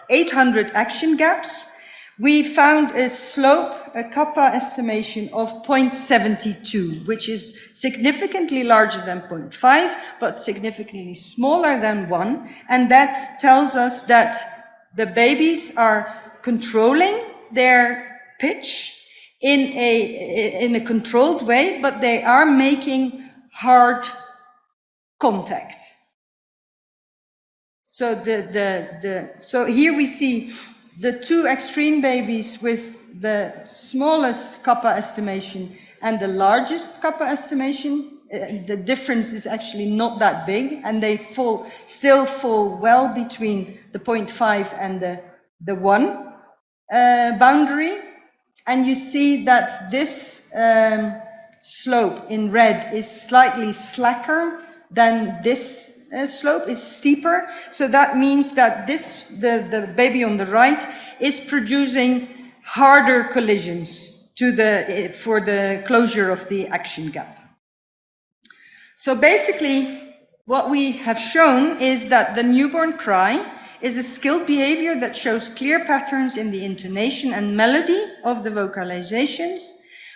800 action gaps, we found a slope, a kappa estimation of 0.72, which is significantly larger than 0.5, but significantly smaller than 1. And that tells us that the babies are controlling their pitch in a controlled way, but they are making hard contact. So so here we see the two extreme babies with the smallest kappa estimation and the largest kappa estimation. The difference is actually not that big, and they still fall well between the 0.5 and the 1 boundary. And you see that this slope in red is slightly slacker than this slope, is steeper. So that means that the baby on the right is producing harder collisions for the closure of the action gap. So basically, what we have shown is that the newborn cry is a skilled behavior that shows clear patterns in the intonation and melody of the vocalizations.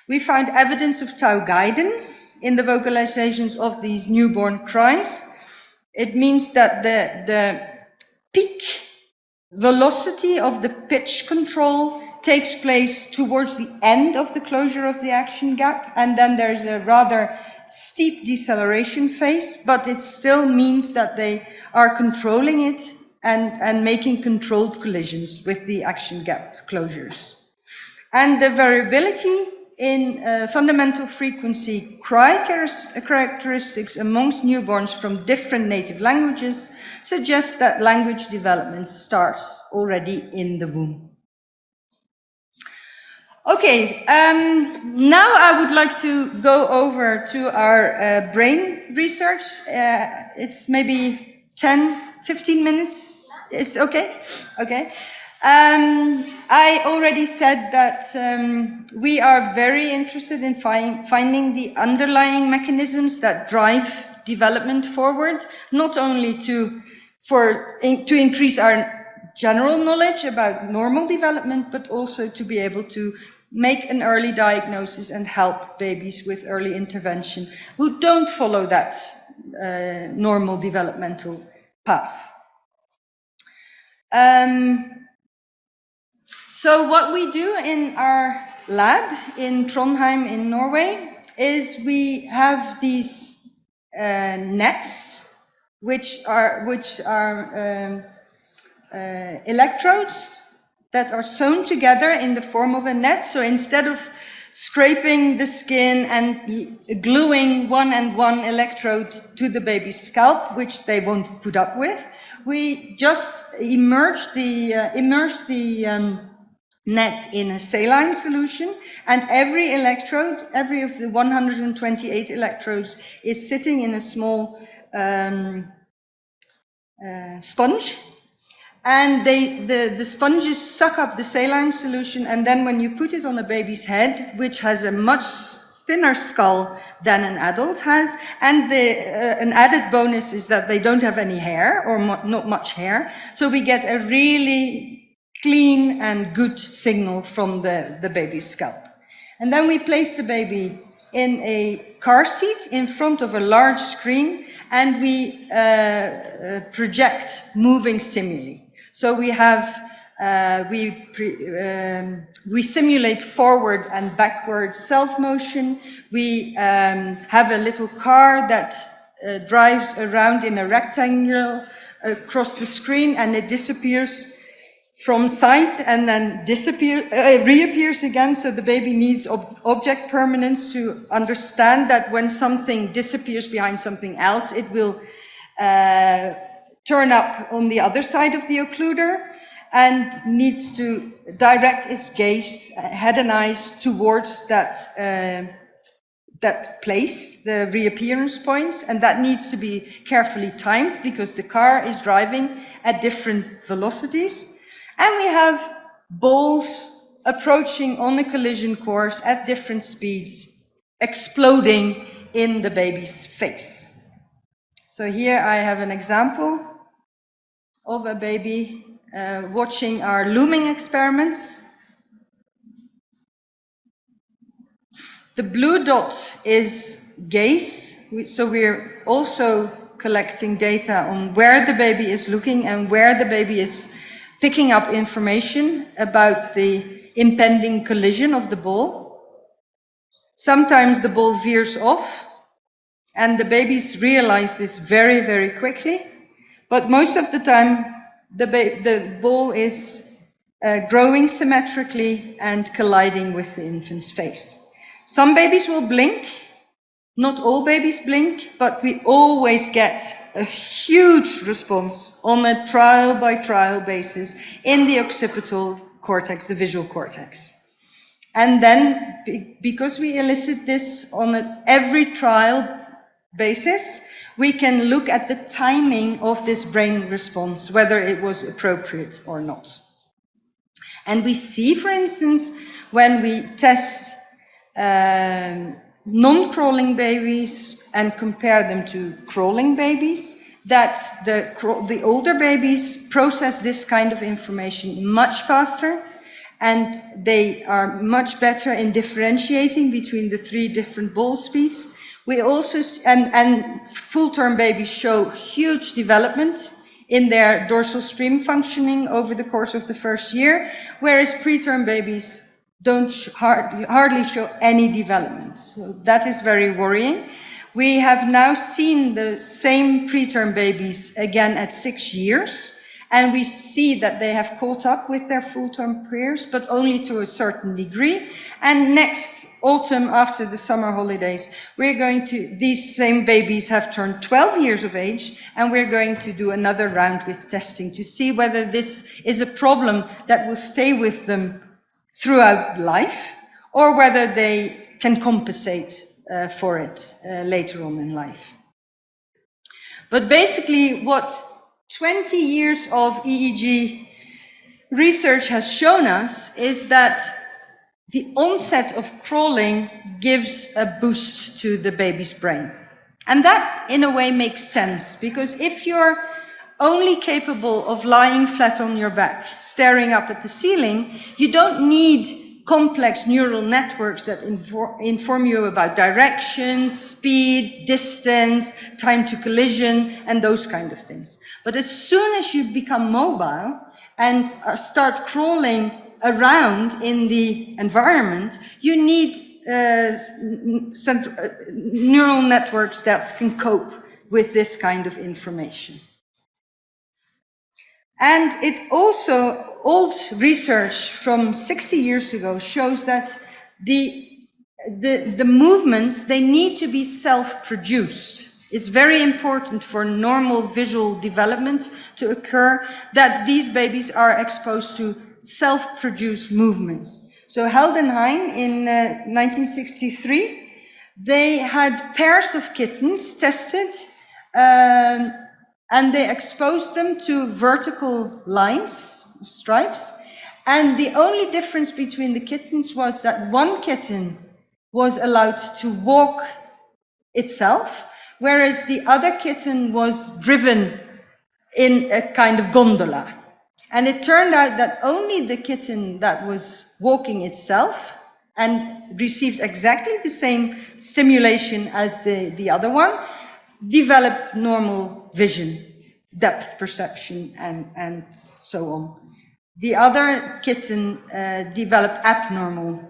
We found evidence of tau guidance in the vocalizations of these newborn cries. It means that the peak velocity of the pitch control takes place towards the end of the closure of the action gap, and then there's a rather steep deceleration phase, but it still means that they are controlling it and making controlled collisions with the action gap closures. And the variability in fundamental frequency cry characteristics amongst newborns from different native languages suggests that language development starts already in the womb. Okay, now I would like to go over to our brain research. It's maybe 10-15 minutes. It's okay? Okay. I already said that we are very interested in finding the underlying mechanisms that drive development forward, not only to increase our general knowledge about normal development, but also to be able to make an early diagnosis and help babies with early intervention who don't follow that normal developmental path. So what we do in our lab in Trondheim in Norway is we have these nets, which are electrodes that are sewn together in the form of a net. So instead of scraping the skin and gluing one electrode to the baby's scalp, which they won't put up with, we just immerse the net in a saline solution, and every of the 128 electrodes is sitting in a small sponge. And the sponges suck up the saline solution, and then when you put it on a baby's head, which has a much thinner skull than an adult has, and an added bonus is that they don't have any hair, or not much hair, so we get a really clean and good signal from the baby's scalp. And then we place the baby in a car seat in front of a large screen, and we project moving stimuli. So we have we simulate forward and backward self-motion. We have a little car that drives around in a rectangle across the screen, and it disappears from sight and then reappears again. So the baby needs object permanence to understand that when something disappears behind something else, it will turn up on the other side of the occluder, and needs to direct its gaze, head and eyes, towards that place, the reappearance points, and that needs to be carefully timed because the car is driving at different velocities. And we have balls approaching on a collision course at different speeds, exploding in the baby's face. So here I have an example of a baby watching our looming experiments. The blue dot is gaze, so we're also collecting data on where the baby is looking and where the baby is picking up information about the impending collision of the ball. Sometimes the ball veers off, and the babies realize this very, very quickly. But most of the time, the ball is growing symmetrically and colliding with the infant's face. Some babies will blink. Not all babies blink, but we always get a huge response on a trial-by-trial basis in the occipital cortex, the visual cortex. And then, because we elicit this on every trial basis, we can look at the timing of this brain response, whether it was appropriate or not. And we see, for instance, when we test non-crawling babies and compare them to crawling babies, that the older babies process this kind of information much faster, and they are much better in differentiating between the 3 different ball speeds. We also, and full-term babies show huge development in their dorsal stream functioning over the course of the first year, whereas preterm babies don't hardly show any development. So that is very worrying. We have now seen the same preterm babies again at 6 years, and we see that they have caught up with their full-term peers, but only to a certain degree. And next autumn, after the summer holidays, these same babies have turned 12 years of age, and we're going to do another round with testing to see whether this is a problem that will stay with them throughout life, or whether they can compensate for it later on in life. But basically, what 20 years of EEG research has shown us is that the onset of crawling gives a boost to the baby's brain. And that, in a way, makes sense, because if you're only capable of lying flat on your back, staring up at the ceiling, you don't need complex neural networks that inform you about direction, speed, distance, time to collision, and those kind of things. But as soon as you become mobile and start crawling around in the environment, you need neural networks that can cope with this kind of information. And it also, old research from 60 years ago shows that the movements, they need to be self-produced. It's very important for normal visual development to occur that these babies are exposed to self-produced movements. So Heldenheim in 1963, they had pairs of kittens tested, and they exposed them to vertical lines, stripes, and the only difference between the kittens was that one kitten was allowed to walk itself, whereas the other kitten was driven in a kind of gondola. And it turned out that only the kitten that was walking itself and received exactly the same stimulation as the other one developed normal vision, depth perception, and so on. The other kitten developed abnormal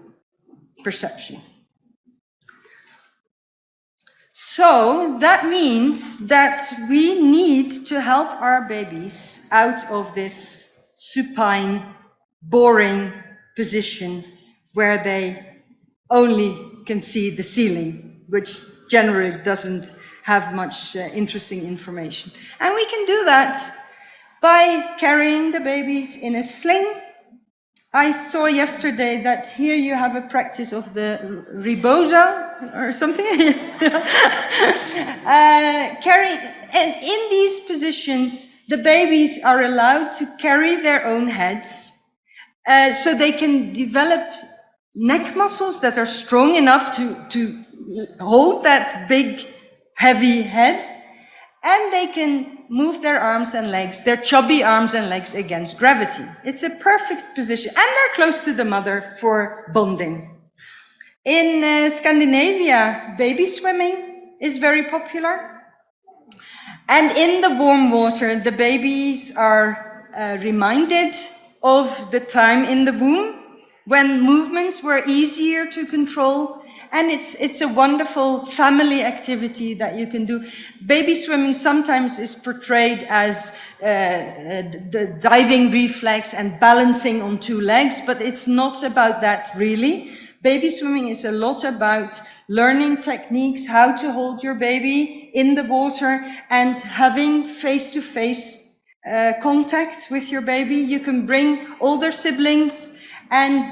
perception. So that means that we need to help our babies out of this supine, boring position where they only can see the ceiling, which generally doesn't have much interesting information. And we can do that by carrying the babies in a sling. I saw yesterday that here you have a practice of the rebosa or something. And in these positions, the babies are allowed to carry their own heads so they can develop neck muscles that are strong enough to hold that big, heavy head, and they can move their arms and legs, their chubby arms and legs against gravity. It's a perfect position, and they're close to the mother for bonding. In Scandinavia, baby swimming is very popular. And in the warm water, the babies are reminded of the time in the womb when movements were easier to control. And it's a wonderful family activity that you can do. Baby swimming sometimes is portrayed as the diving reflex and balancing on two legs, but it's not about that really. Baby swimming is a lot about learning techniques, how to hold your baby in the water, and having face-to-face contact with your baby. You can bring older siblings, and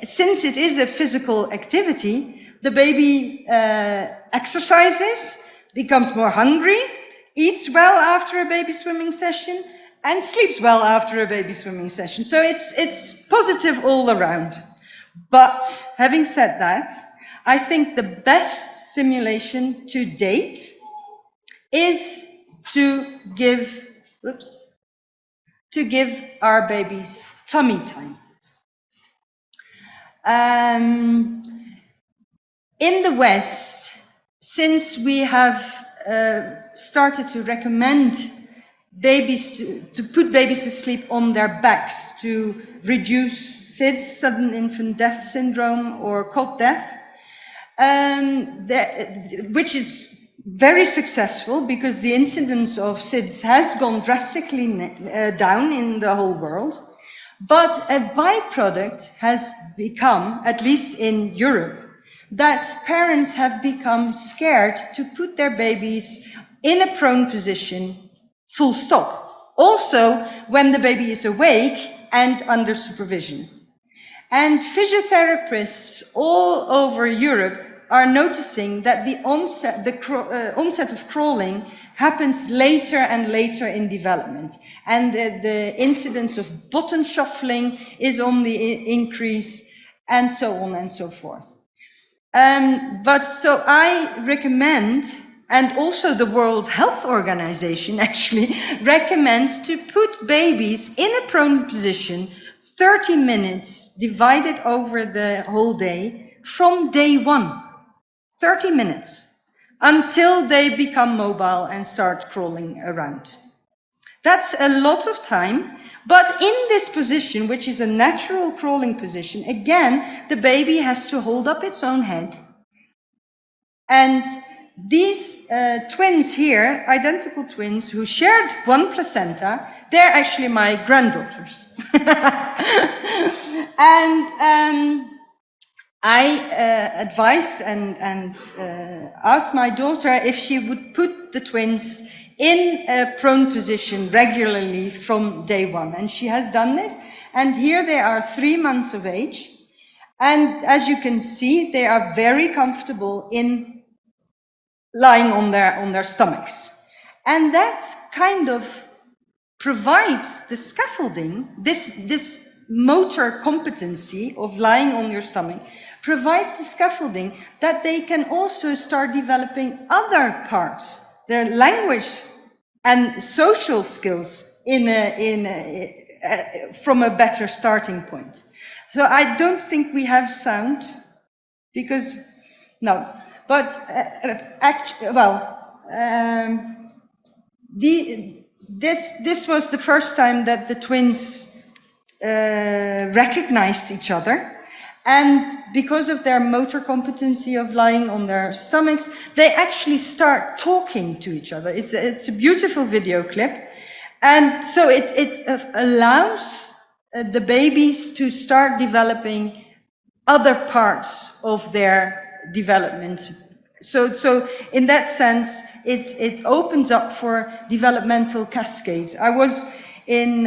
since it is a physical activity, the baby exercises, becomes more hungry, eats well after a baby swimming session, and sleeps well after a baby swimming session. So it's positive all around. But having said that, I think the best simulation to date is to give our babies tummy time. In the West, since we have started to recommend babies to put babies to sleep on their backs to reduce SIDS, sudden infant death syndrome, or cot death, which is very successful because the incidence of SIDS has gone drastically down in the whole world. But a byproduct has become, at least in Europe, that parents have become scared to put their babies in a prone position, full stop. Also, when the baby is awake and under supervision. And physiotherapists all over Europe are noticing that the onset of crawling happens later and later in development. And the incidence of bottom shuffling is on the increase, and so on and so forth. But so I recommend, and also the World Health Organization actually recommends, to put babies in a prone position 30 minutes divided over the whole day from day one. 30 minutes until they become mobile and start crawling around. That's a lot of time, but in this position, which is a natural crawling position, again, the baby has to hold up its own head. And these twins here, identical twins who shared one placenta, they're actually my granddaughters. And I advised and asked my daughter if she would put the twins in a prone position regularly from day one. And she has done this. And here they are 3 months of age. And as you can see, they are very comfortable in lying on their stomachs. And that kind of provides the scaffolding, this motor competency of lying on your stomach, provides the scaffolding that they can also start developing other parts, their language and social skills from a better starting point. So I don't think we have sound, because, no, but this was the first time that the twins recognized each other. And because of their motor competency of lying on their stomachs, they actually start talking to each other. It's a beautiful video clip. And so it allows the babies to start developing other parts of their development. So in that sense, it opens up for developmental cascades. I was in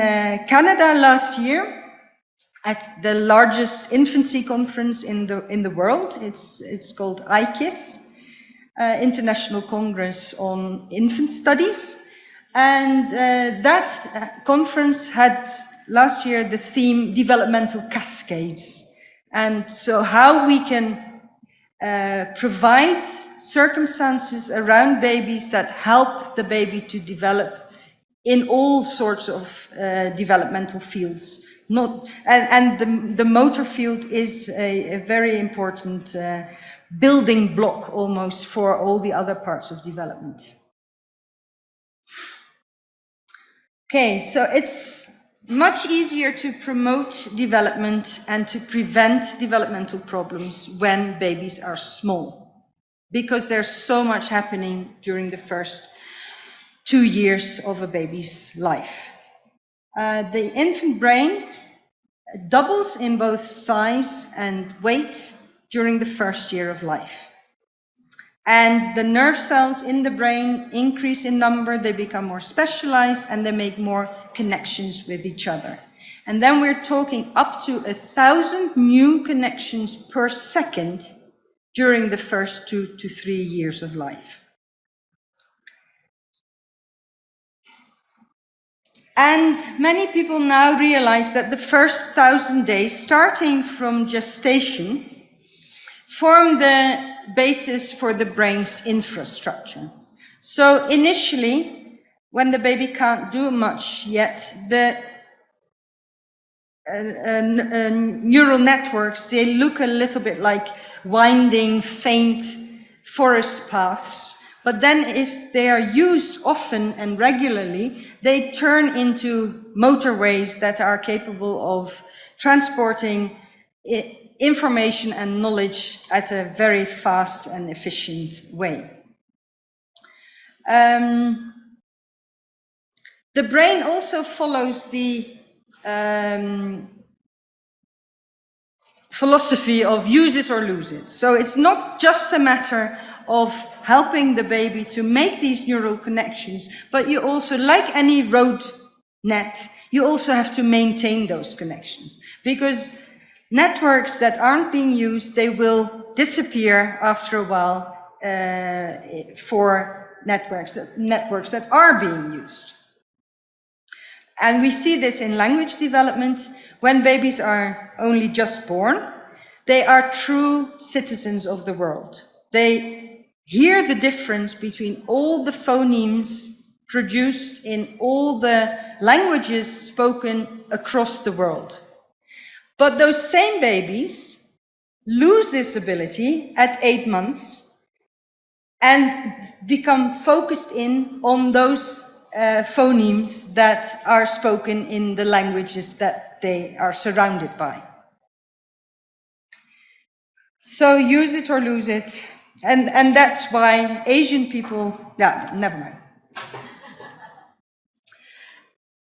Canada last year at the largest infancy conference in the world. It's called ICIS, International Congress on Infant Studies. And that conference had last year the theme developmental cascades. And so how we can provide circumstances around babies that help the baby to develop in all sorts of developmental fields. The motor field is a very important building block almost for all the other parts of development. Okay, so it's much easier to promote development and to prevent developmental problems when babies are small, because there's so much happening during the first 2 years of a baby's life. The infant brain doubles in both size and weight during the first year of life. And the nerve cells in the brain increase in number, they become more specialized, and they make more connections with each other. And then we're talking up to 1,000 new connections per second during the first 2 to 3 years of life. And many people now realize that the first 1,000 days, starting from gestation, form the basis for the brain's infrastructure. So initially, when the baby can't do much yet, the neural networks, they look a little bit like winding, faint forest paths. But then if they are used often and regularly, they turn into motorways that are capable of transporting information and knowledge at a very fast and efficient way. The brain also follows the philosophy of use it or lose it. So it's not just a matter of helping the baby to make these neural connections, but you also, like any road net, you also have to maintain those connections. Because networks that aren't being used, they will disappear after a while for networks that are being used. And we see this in language development. When babies are only just born, they are true citizens of the world. They hear the difference between all the phonemes produced in all the languages spoken across the world. But those same babies lose this ability at 8 months and become focused in on those phonemes that are spoken in the languages that they are surrounded by. So use it or lose it. And that's why Asian people, never mind.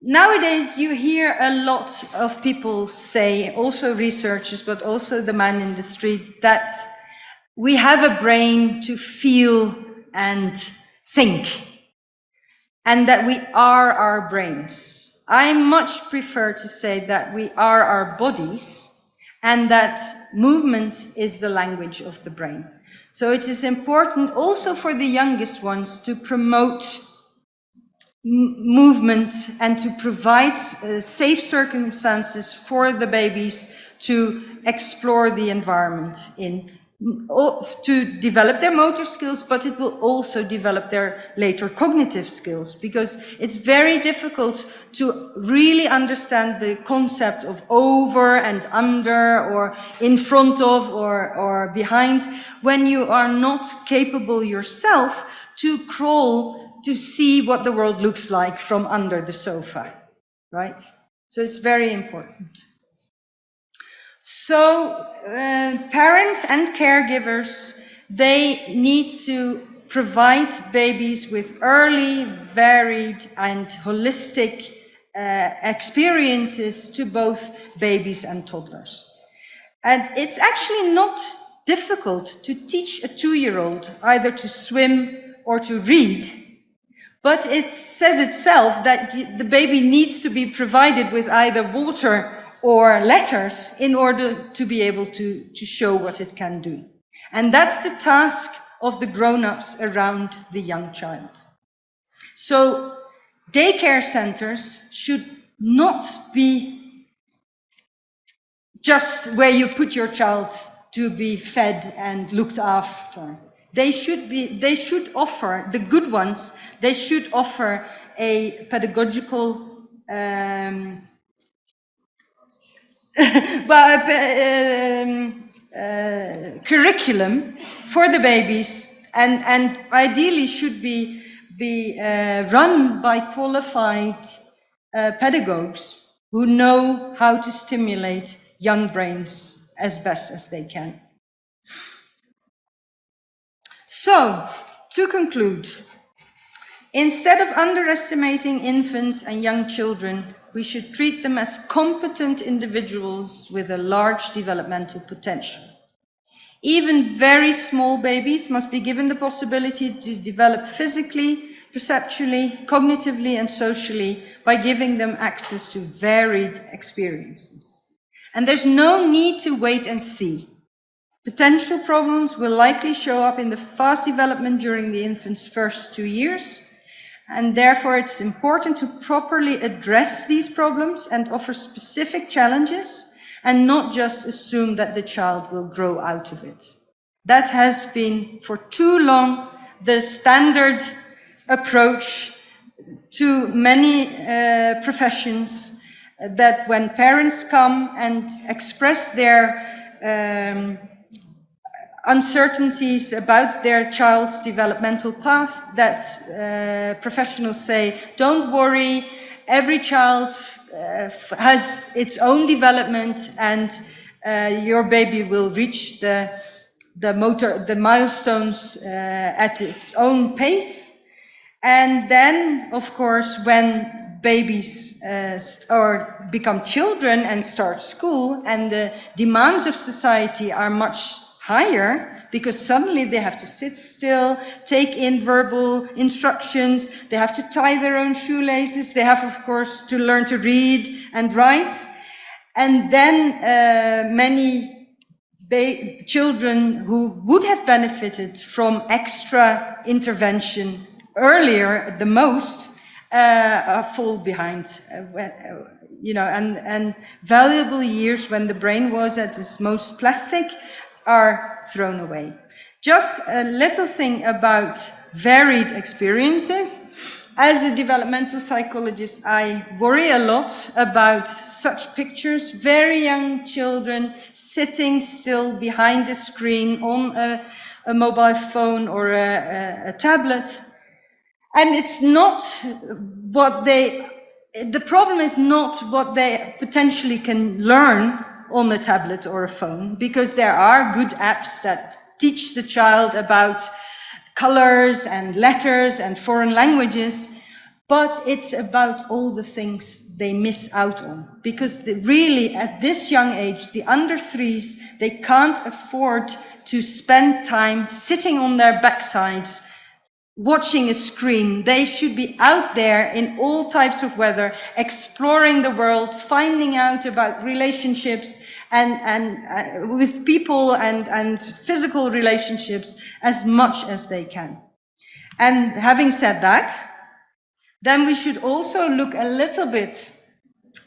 Nowadays, you hear a lot of people say, also researchers, but also the man in the street, that we have a brain to feel and think, and that we are our brains. I much prefer to say that we are our bodies, and that movement is the language of the brain. So it is important also for the youngest ones to promote movement and to provide safe circumstances for the babies to explore the environment to develop their motor skills, but it will also develop their later cognitive skills, because it's very difficult to really understand the concept of over and under, or in front of, or behind, when you are not capable yourself to crawl to see what the world looks like from under the sofa, right? So it's very important. So parents and caregivers, they need to provide babies with early, varied and holistic experiences to both babies and toddlers. And it's actually not difficult to teach a 2-year-old either to swim or to read, but it says itself that the baby needs to be provided with either water or letters in order to be able to show what it can do. And that's the task of the grown-ups around the young child. So daycare centers should not be just where you put your child to be fed and looked after. They should offer, the good ones, they should offer a pedagogical curriculum for the babies, and ideally should be run by qualified pedagogues who know how to stimulate young brains as best as they can. So, to conclude, instead of underestimating infants and young children, we should treat them as competent individuals with a large developmental potential. Even very small babies must be given the possibility to develop physically, perceptually, cognitively, and socially by giving them access to varied experiences. And there's no need to wait and see. Potential problems will likely show up in the fast development during the infant's first 2 years, and therefore it's important to properly address these problems and offer specific challenges and not just assume that the child will grow out of it. That has been for too long the standard approach to many professions, that when parents come and express their uncertainties about their child's developmental path, that professionals say, don't worry, every child has its own development, and your baby will reach the milestones at its own pace. And then, of course, when babies or become children and start school, and the demands of society are much higher, because suddenly they have to sit still, take in verbal instructions, they have to tie their own shoelaces, they have, of course, to learn to read and write. And then many children who would have benefited from extra intervention earlier, the most, fall behind, and valuable years when the brain was at its most plastic are thrown away. Just a little thing about varied experiences. As a developmental psychologist, I worry a lot about such pictures, very young children sitting still behind a screen on a mobile phone or a tablet. And it's not the problem is not what they potentially can learn on a tablet or a phone, because there are good apps that teach the child about colors and letters and foreign languages, but it's about all the things they miss out on, because really at this young age, the under threes, they can't afford to spend time sitting on their backsides watching a screen. They should be out there in all types of weather, exploring the world, finding out about relationships and with people and physical relationships as much as they can. And having said that, then we should also look a little bit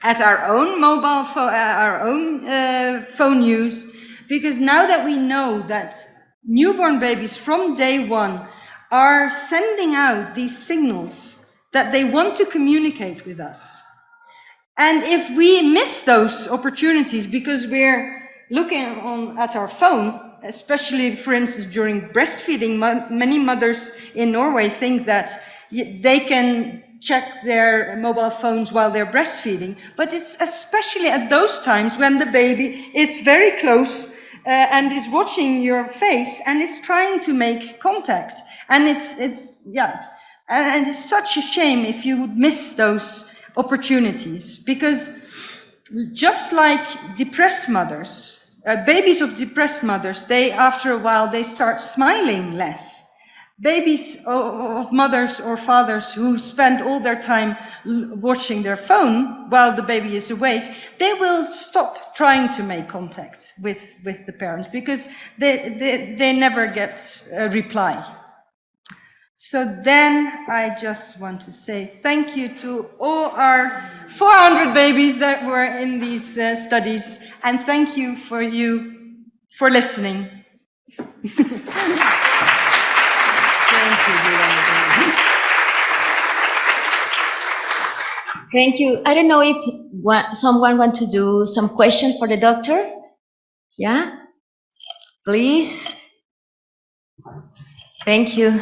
at our own mobile phone, our own phone use, because now that we know that newborn babies from day one are sending out these signals that they want to communicate with us. And if we miss those opportunities because we're looking at our phone, especially, for instance, during breastfeeding, many mothers in Norway think that they can check their mobile phones while they're breastfeeding, but it's especially at those times when the baby is very close and is watching your face and is trying to make contact. And and it's such a shame if you would miss those opportunities, because just like depressed mothers, babies of depressed mothers, they, after a while, they start smiling less. Babies of mothers or fathers who spend all their time watching their phone while the baby is awake, they will stop trying to make contact with the parents because they never get a reply. So then I just want to say thank you to all our 400 babies that were in these studies, and thank you for listening. Thank you, Julia. Thank you. I don't know if someone wants to do some question for the doctor. Yeah? Please. Thank you.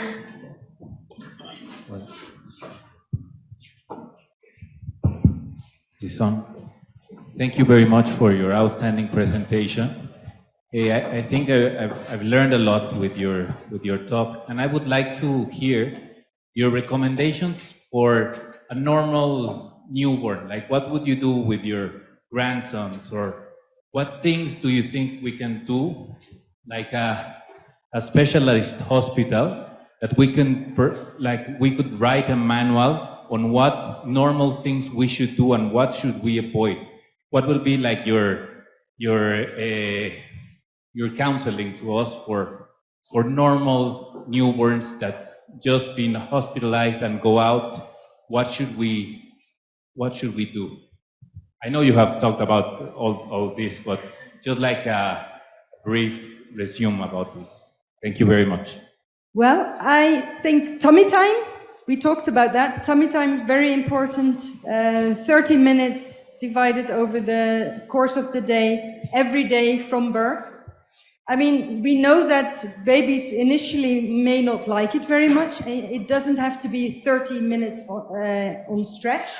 Thank you very much for your outstanding presentation. I think I've learned a lot with your talk, and I would like to hear your recommendations for a normal newborn. Like, what would you do with your grandsons, or what things do you think we can do, like a specialized hospital, that we can we could write a manual on what normal things we should do and what should we avoid? What will be like your counseling to us for normal newborns that just been hospitalized and go out? What should we do? I know you have talked about all this, but just like a brief resume about this. Thank you very much. Well, I think tummy time, we talked about that. Tummy time is very important. 30 minutes divided over the course of the day, every day from birth. I mean, we know that babies initially may not like it very much. It doesn't have to be 30 minutes on stretch.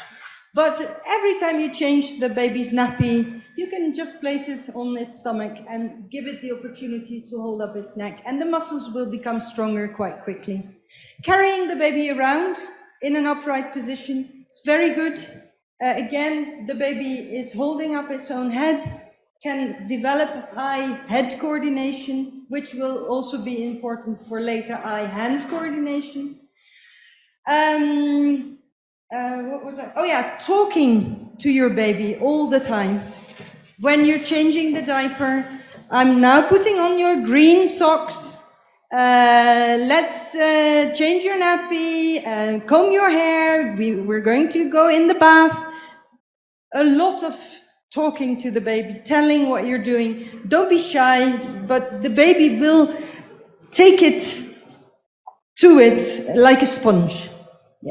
But every time you change the baby's nappy, you can just place it on its stomach and give it the opportunity to hold up its neck, and the muscles will become stronger quite quickly. Carrying the baby around in an upright position, it's very good. Again, the baby is holding up its own head, can develop eye-head coordination, which will also be important for later eye-hand coordination. What was that? Oh yeah, talking to your baby all the time. When you're changing the diaper, I'm now putting on your green socks. Let's change your nappy, comb your hair. We're going to go in the bath. A lot of talking to the baby, telling what you're doing. Don't be shy, but the baby will take it to it like a sponge.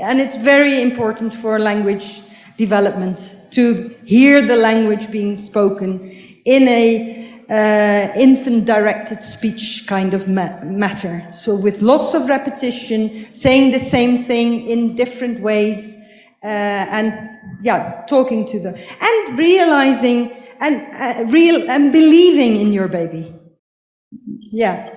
And it's very important for language development to hear the language being spoken in a infant-directed speech kind of matter. So with lots of repetition, saying the same thing in different ways, and yeah, talking to them, and realizing and believing in your baby. Yeah,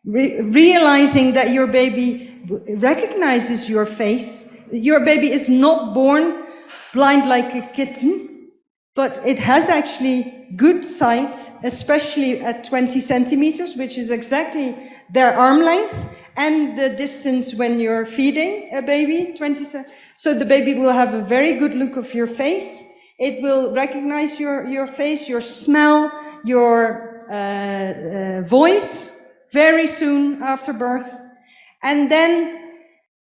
realizing that your baby recognizes your face. Your baby is not born blind like a kitten, but it has actually good sight, especially at 20 centimeters, which is exactly their arm length, and the distance when you're feeding a baby, 20 centimeters. So the baby will have a very good look of your face. It will recognize your face, your smell, your voice very soon after birth. And then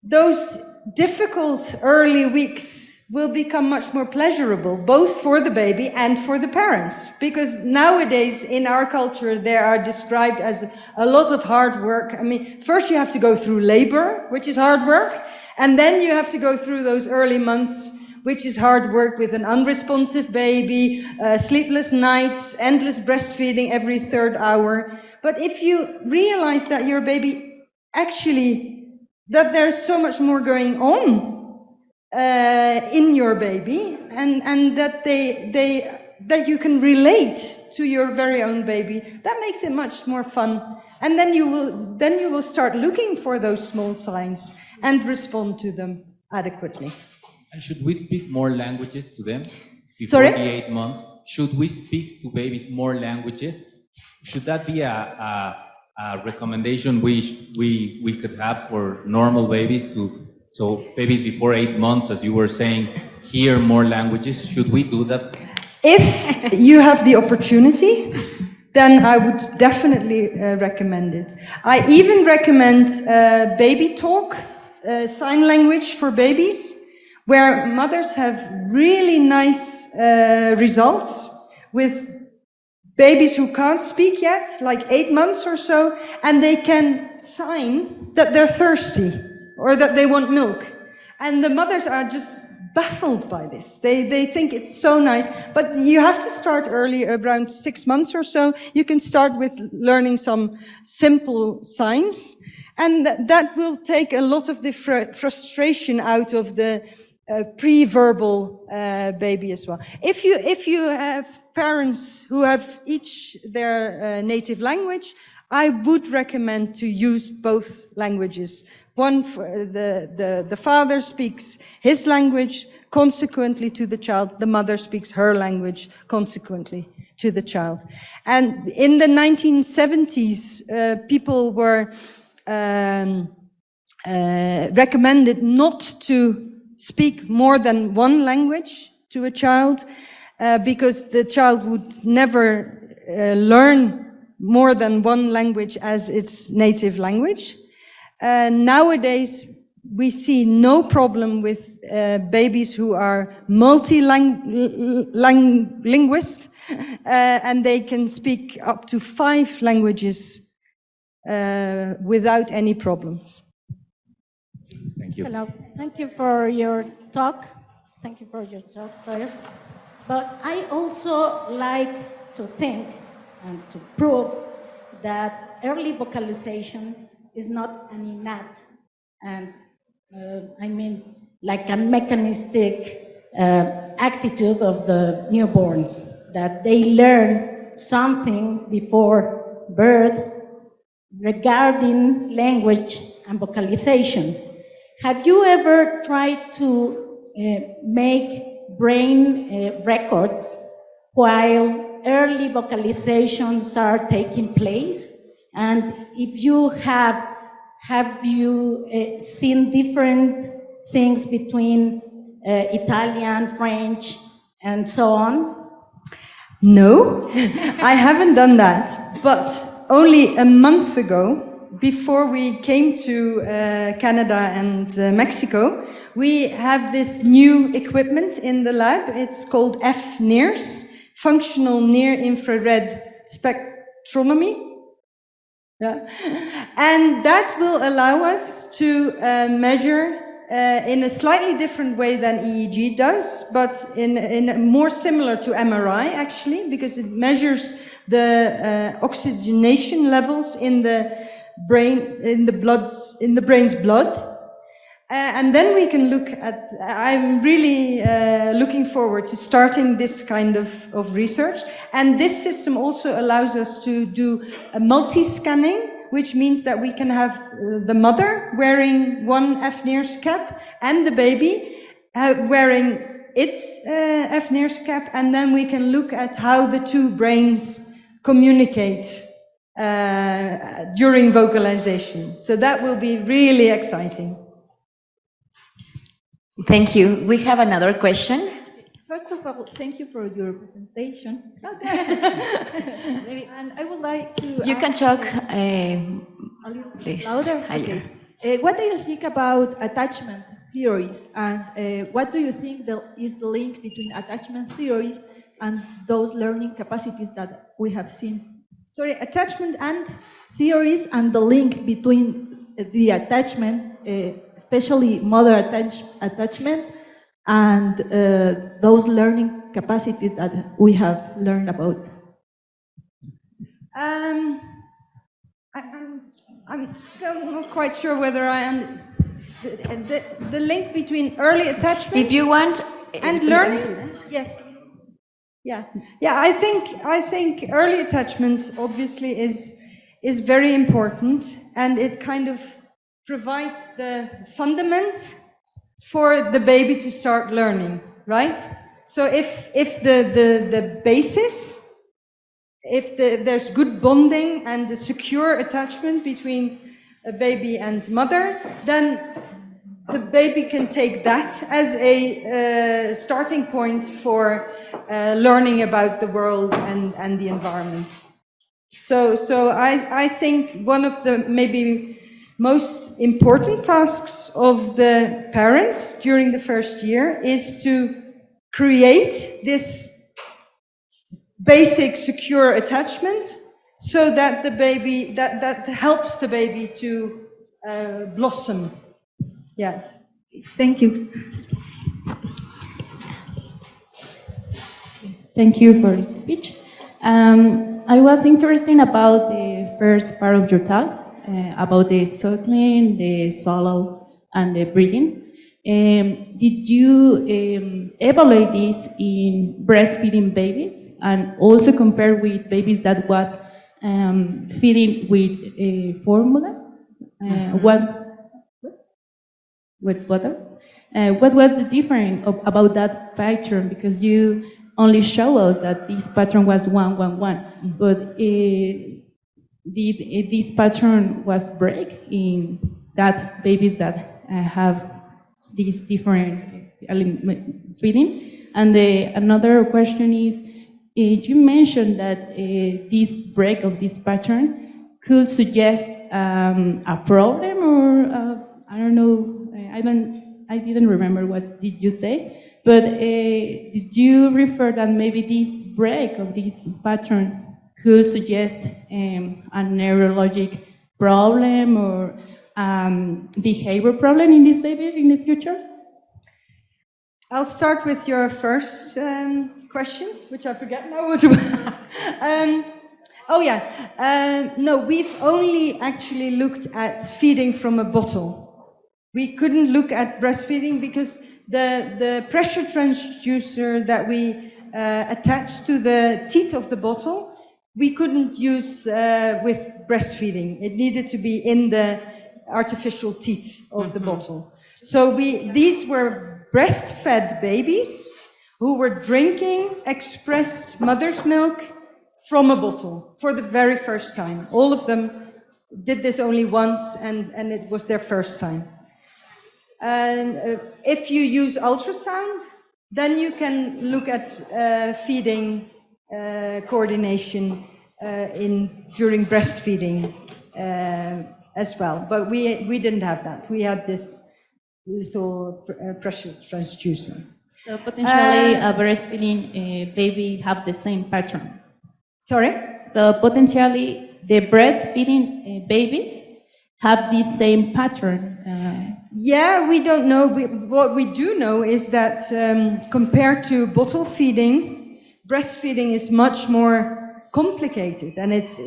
those difficult early weeks will become much more pleasurable, both for the baby and for the parents. Because nowadays in our culture, they are described as a lot of hard work. I mean, first you have to go through labor, which is hard work, and then you have to go through those early months, which is hard work with an unresponsive baby, sleepless nights, endless breastfeeding every third hour. But if you realize that your baby actually, that there's so much more going on in your baby, and that that you can relate to your very own baby, that makes it much more fun. And then you will start looking for those small signs and respond to them adequately. And should we speak more languages to them before Sorry? the 8 months? Should we speak to babies more languages? Should that be a recommendation we could have for normal babies so babies before 8 months, as you were saying, hear more languages? Should we do that? If you have the opportunity, then I would definitely recommend it. I even recommend baby talk sign language for babies, where mothers have really nice results with babies who can't speak yet, like 8 months or so, and they can sign that they're thirsty or that they want milk. And the mothers are just baffled by this. They think it's so nice, but you have to start early, around 6 months or so. You can start with learning some simple signs, and that will take a lot of the frustration out of the pre-verbal baby as well. If you have parents who have each their native language, I would recommend to use both languages. One, the father speaks his language, consequently to the child. The mother speaks her language, consequently to the child. And in the 1970s, people were recommended not to speak more than one language to a child, because the child would never learn more than one language as its native language. Nowadays, we see no problem with babies who are multi-linguist, and they can speak up to 5 languages without any problems. Thank you. Hello. Thank you for your talk. Thank you for your talk first. But I also like to think and to prove that early vocalization is not an innate, and I mean like a mechanistic attitude of the newborns, that they learn something before birth regarding language and vocalization. Have you ever tried to make brain records while early vocalizations are taking place? And if you have you seen different things between Italian, French, and so on? No, I haven't done that, but only a month ago, before we came to Canada and Mexico, we have this new equipment in the lab. It's called FNIRS, Functional Near Infrared Spectrometry. Yeah. And that will allow us to measure in a slightly different way than EEG does, but in more similar to MRI actually, because it measures the oxygenation levels in the brain, in the brain's blood. And then we can look at, I'm really looking forward to starting this kind of research. And this system also allows us to do a multi-scanning, which means that we can have the mother wearing one FNIRS cap and the baby wearing its FNIRS cap, and then we can look at how the two brains communicate during vocalization. So that will be really exciting. Thank you. We have another question. First of all, thank you for your presentation. And I would like to You can talk, a little please. louder. Higher. Okay. What do you think about attachment theories, and what do you think is the link between attachment theories and those learning capacities that we have seen? Sorry, attachment and? Theories and the link between the attachment, especially mother attachment, and those learning capacities that we have learned about. I'm still not quite sure whether I am. The link between early attachment. If you want, and learning. Yes. Yeah. I think early attachment obviously is very important, and it kind of provides the fundament for the baby to start learning, right? So if the basis, there's good bonding and a secure attachment between a baby and mother, then the baby can take that as a starting point for learning about the world and the environment. So I think one of the maybe most important tasks of the parents during the first year is to create this basic secure attachment so that the baby, that helps the baby to blossom. Yeah. Thank you. Thank you for the speech. I was interested about the first part of your talk, about the suckling, the swallow, and the breathing. Did you evaluate this in breastfeeding babies and also compare with babies that was feeding with formula? With butter? What was the difference about that pattern? Because you only show us that this pattern was 1-1-1, but did this pattern was break in that babies that have these different feeding? And another question is, you mentioned that this break of this pattern could suggest a problem, or I don't know. I didn't remember what did you say, but did you refer that maybe this break of this pattern could suggest a neurologic problem or behavior problem in this baby in the future? I'll start with your first question, which I forget now what it was. No, we've only actually looked at feeding from a bottle. We couldn't look at breastfeeding because the pressure transducer that we attached to the teat of the bottle, we couldn't use with breastfeeding. It needed to be in the artificial teat of the bottle. So these were breastfed babies who were drinking expressed mother's milk from a bottle for the very first time. All of them did this only once, and it was their first time. If you use ultrasound, then you can look at feeding coordination during breastfeeding as well. But we didn't have that. We had this little pressure transducer. So potentially a breastfeeding baby have the same pattern. Sorry? So potentially the breastfeeding babies have the same pattern. Yeah, we don't know. What we do know is that compared to bottle feeding, breastfeeding is much more complicated, and it's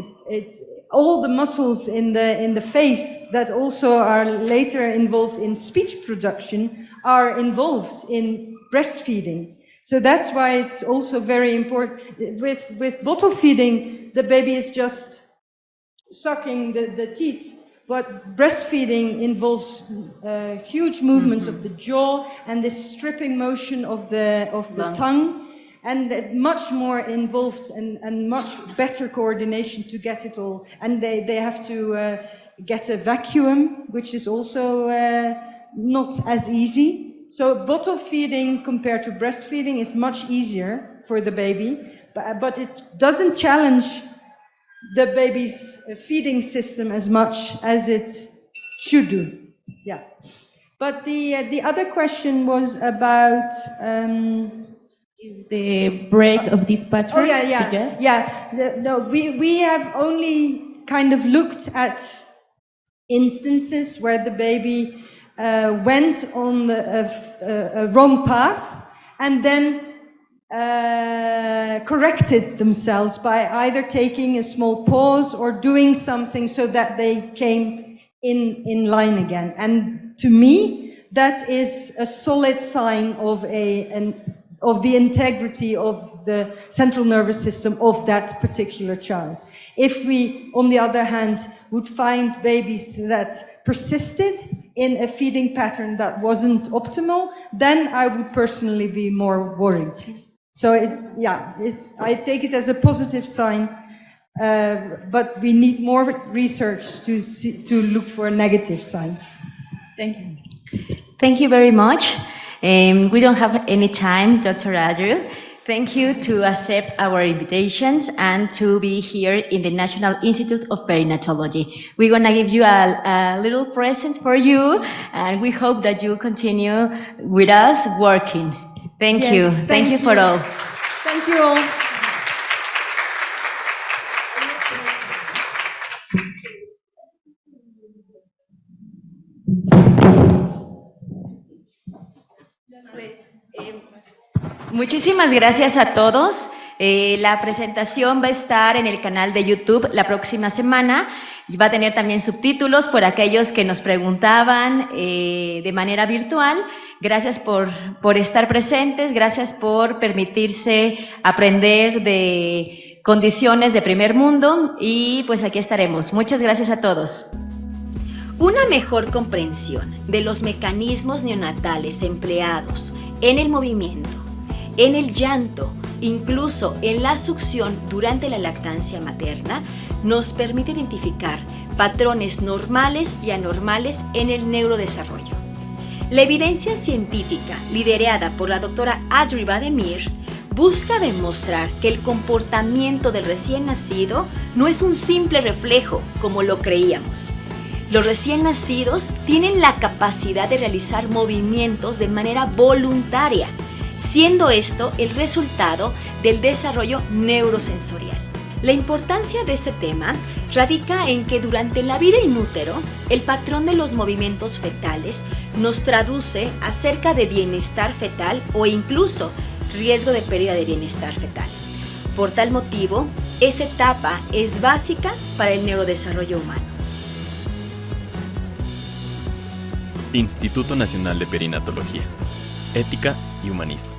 all the muscles in the face that also are later involved in speech production are involved in breastfeeding. So that's why it's also very important. With bottle feeding, the baby is just sucking the teat. But breastfeeding involves huge movements of the jaw and this stripping motion of the tongue, and much more involved and much better coordination to get it all. And they have to get a vacuum, which is also not as easy. So bottle feeding compared to breastfeeding is much easier for the baby, but it doesn't challenge the baby's feeding system as much as it should do. Yeah. But the other question was about the break of this pattern. Oh yeah. We have only kind of looked at instances where the baby went on a wrong path and then corrected themselves by either taking a small pause or doing something so that they came in line again. And to me, that is a solid sign of the integrity of the central nervous system of that particular child. If we, on the other hand, would find babies that persisted in a feeding pattern that wasn't optimal, then I would personally be more worried. So I take it as a positive sign, but we need more research to look for negative signs. Thank you. Thank you very much. We don't have any time, Dr. Andrew. Thank you to accept our invitations and to be here in the National Institute of Perinatology. We're going to give you a little present for you, and we hope that you continue with us working. Thank you. Thank you for all. Thank you all. Muchísimas gracias a todos. La presentación va a estar en el canal de YouTube la próxima semana y va a tener también subtítulos por aquellos que nos preguntaban de manera virtual. Gracias por estar presentes, gracias por permitirse aprender de condiciones de primer mundo y pues aquí estaremos. Muchas gracias a todos. Una mejor comprensión de los mecanismos neonatales empleados en el movimiento, en el llanto, incluso en la succión durante la lactancia materna, nos permite identificar patrones normales y anormales en el neurodesarrollo. La evidencia científica, liderada por la doctora ACTIVA de MEER, busca demostrar que el comportamiento del recién nacido no es un simple reflejo, como lo creíamos. Los recién nacidos tienen la capacidad de realizar movimientos de manera voluntaria, siendo esto el resultado del desarrollo neurosensorial. La importancia de este tema radica en que durante la vida in útero, el patrón de los movimientos fetales nos traduce acerca de bienestar fetal o incluso riesgo de pérdida de bienestar fetal. Por tal motivo, esta etapa es básica para el neurodesarrollo humano. Instituto Nacional de Perinatología, Ética y Humanismo.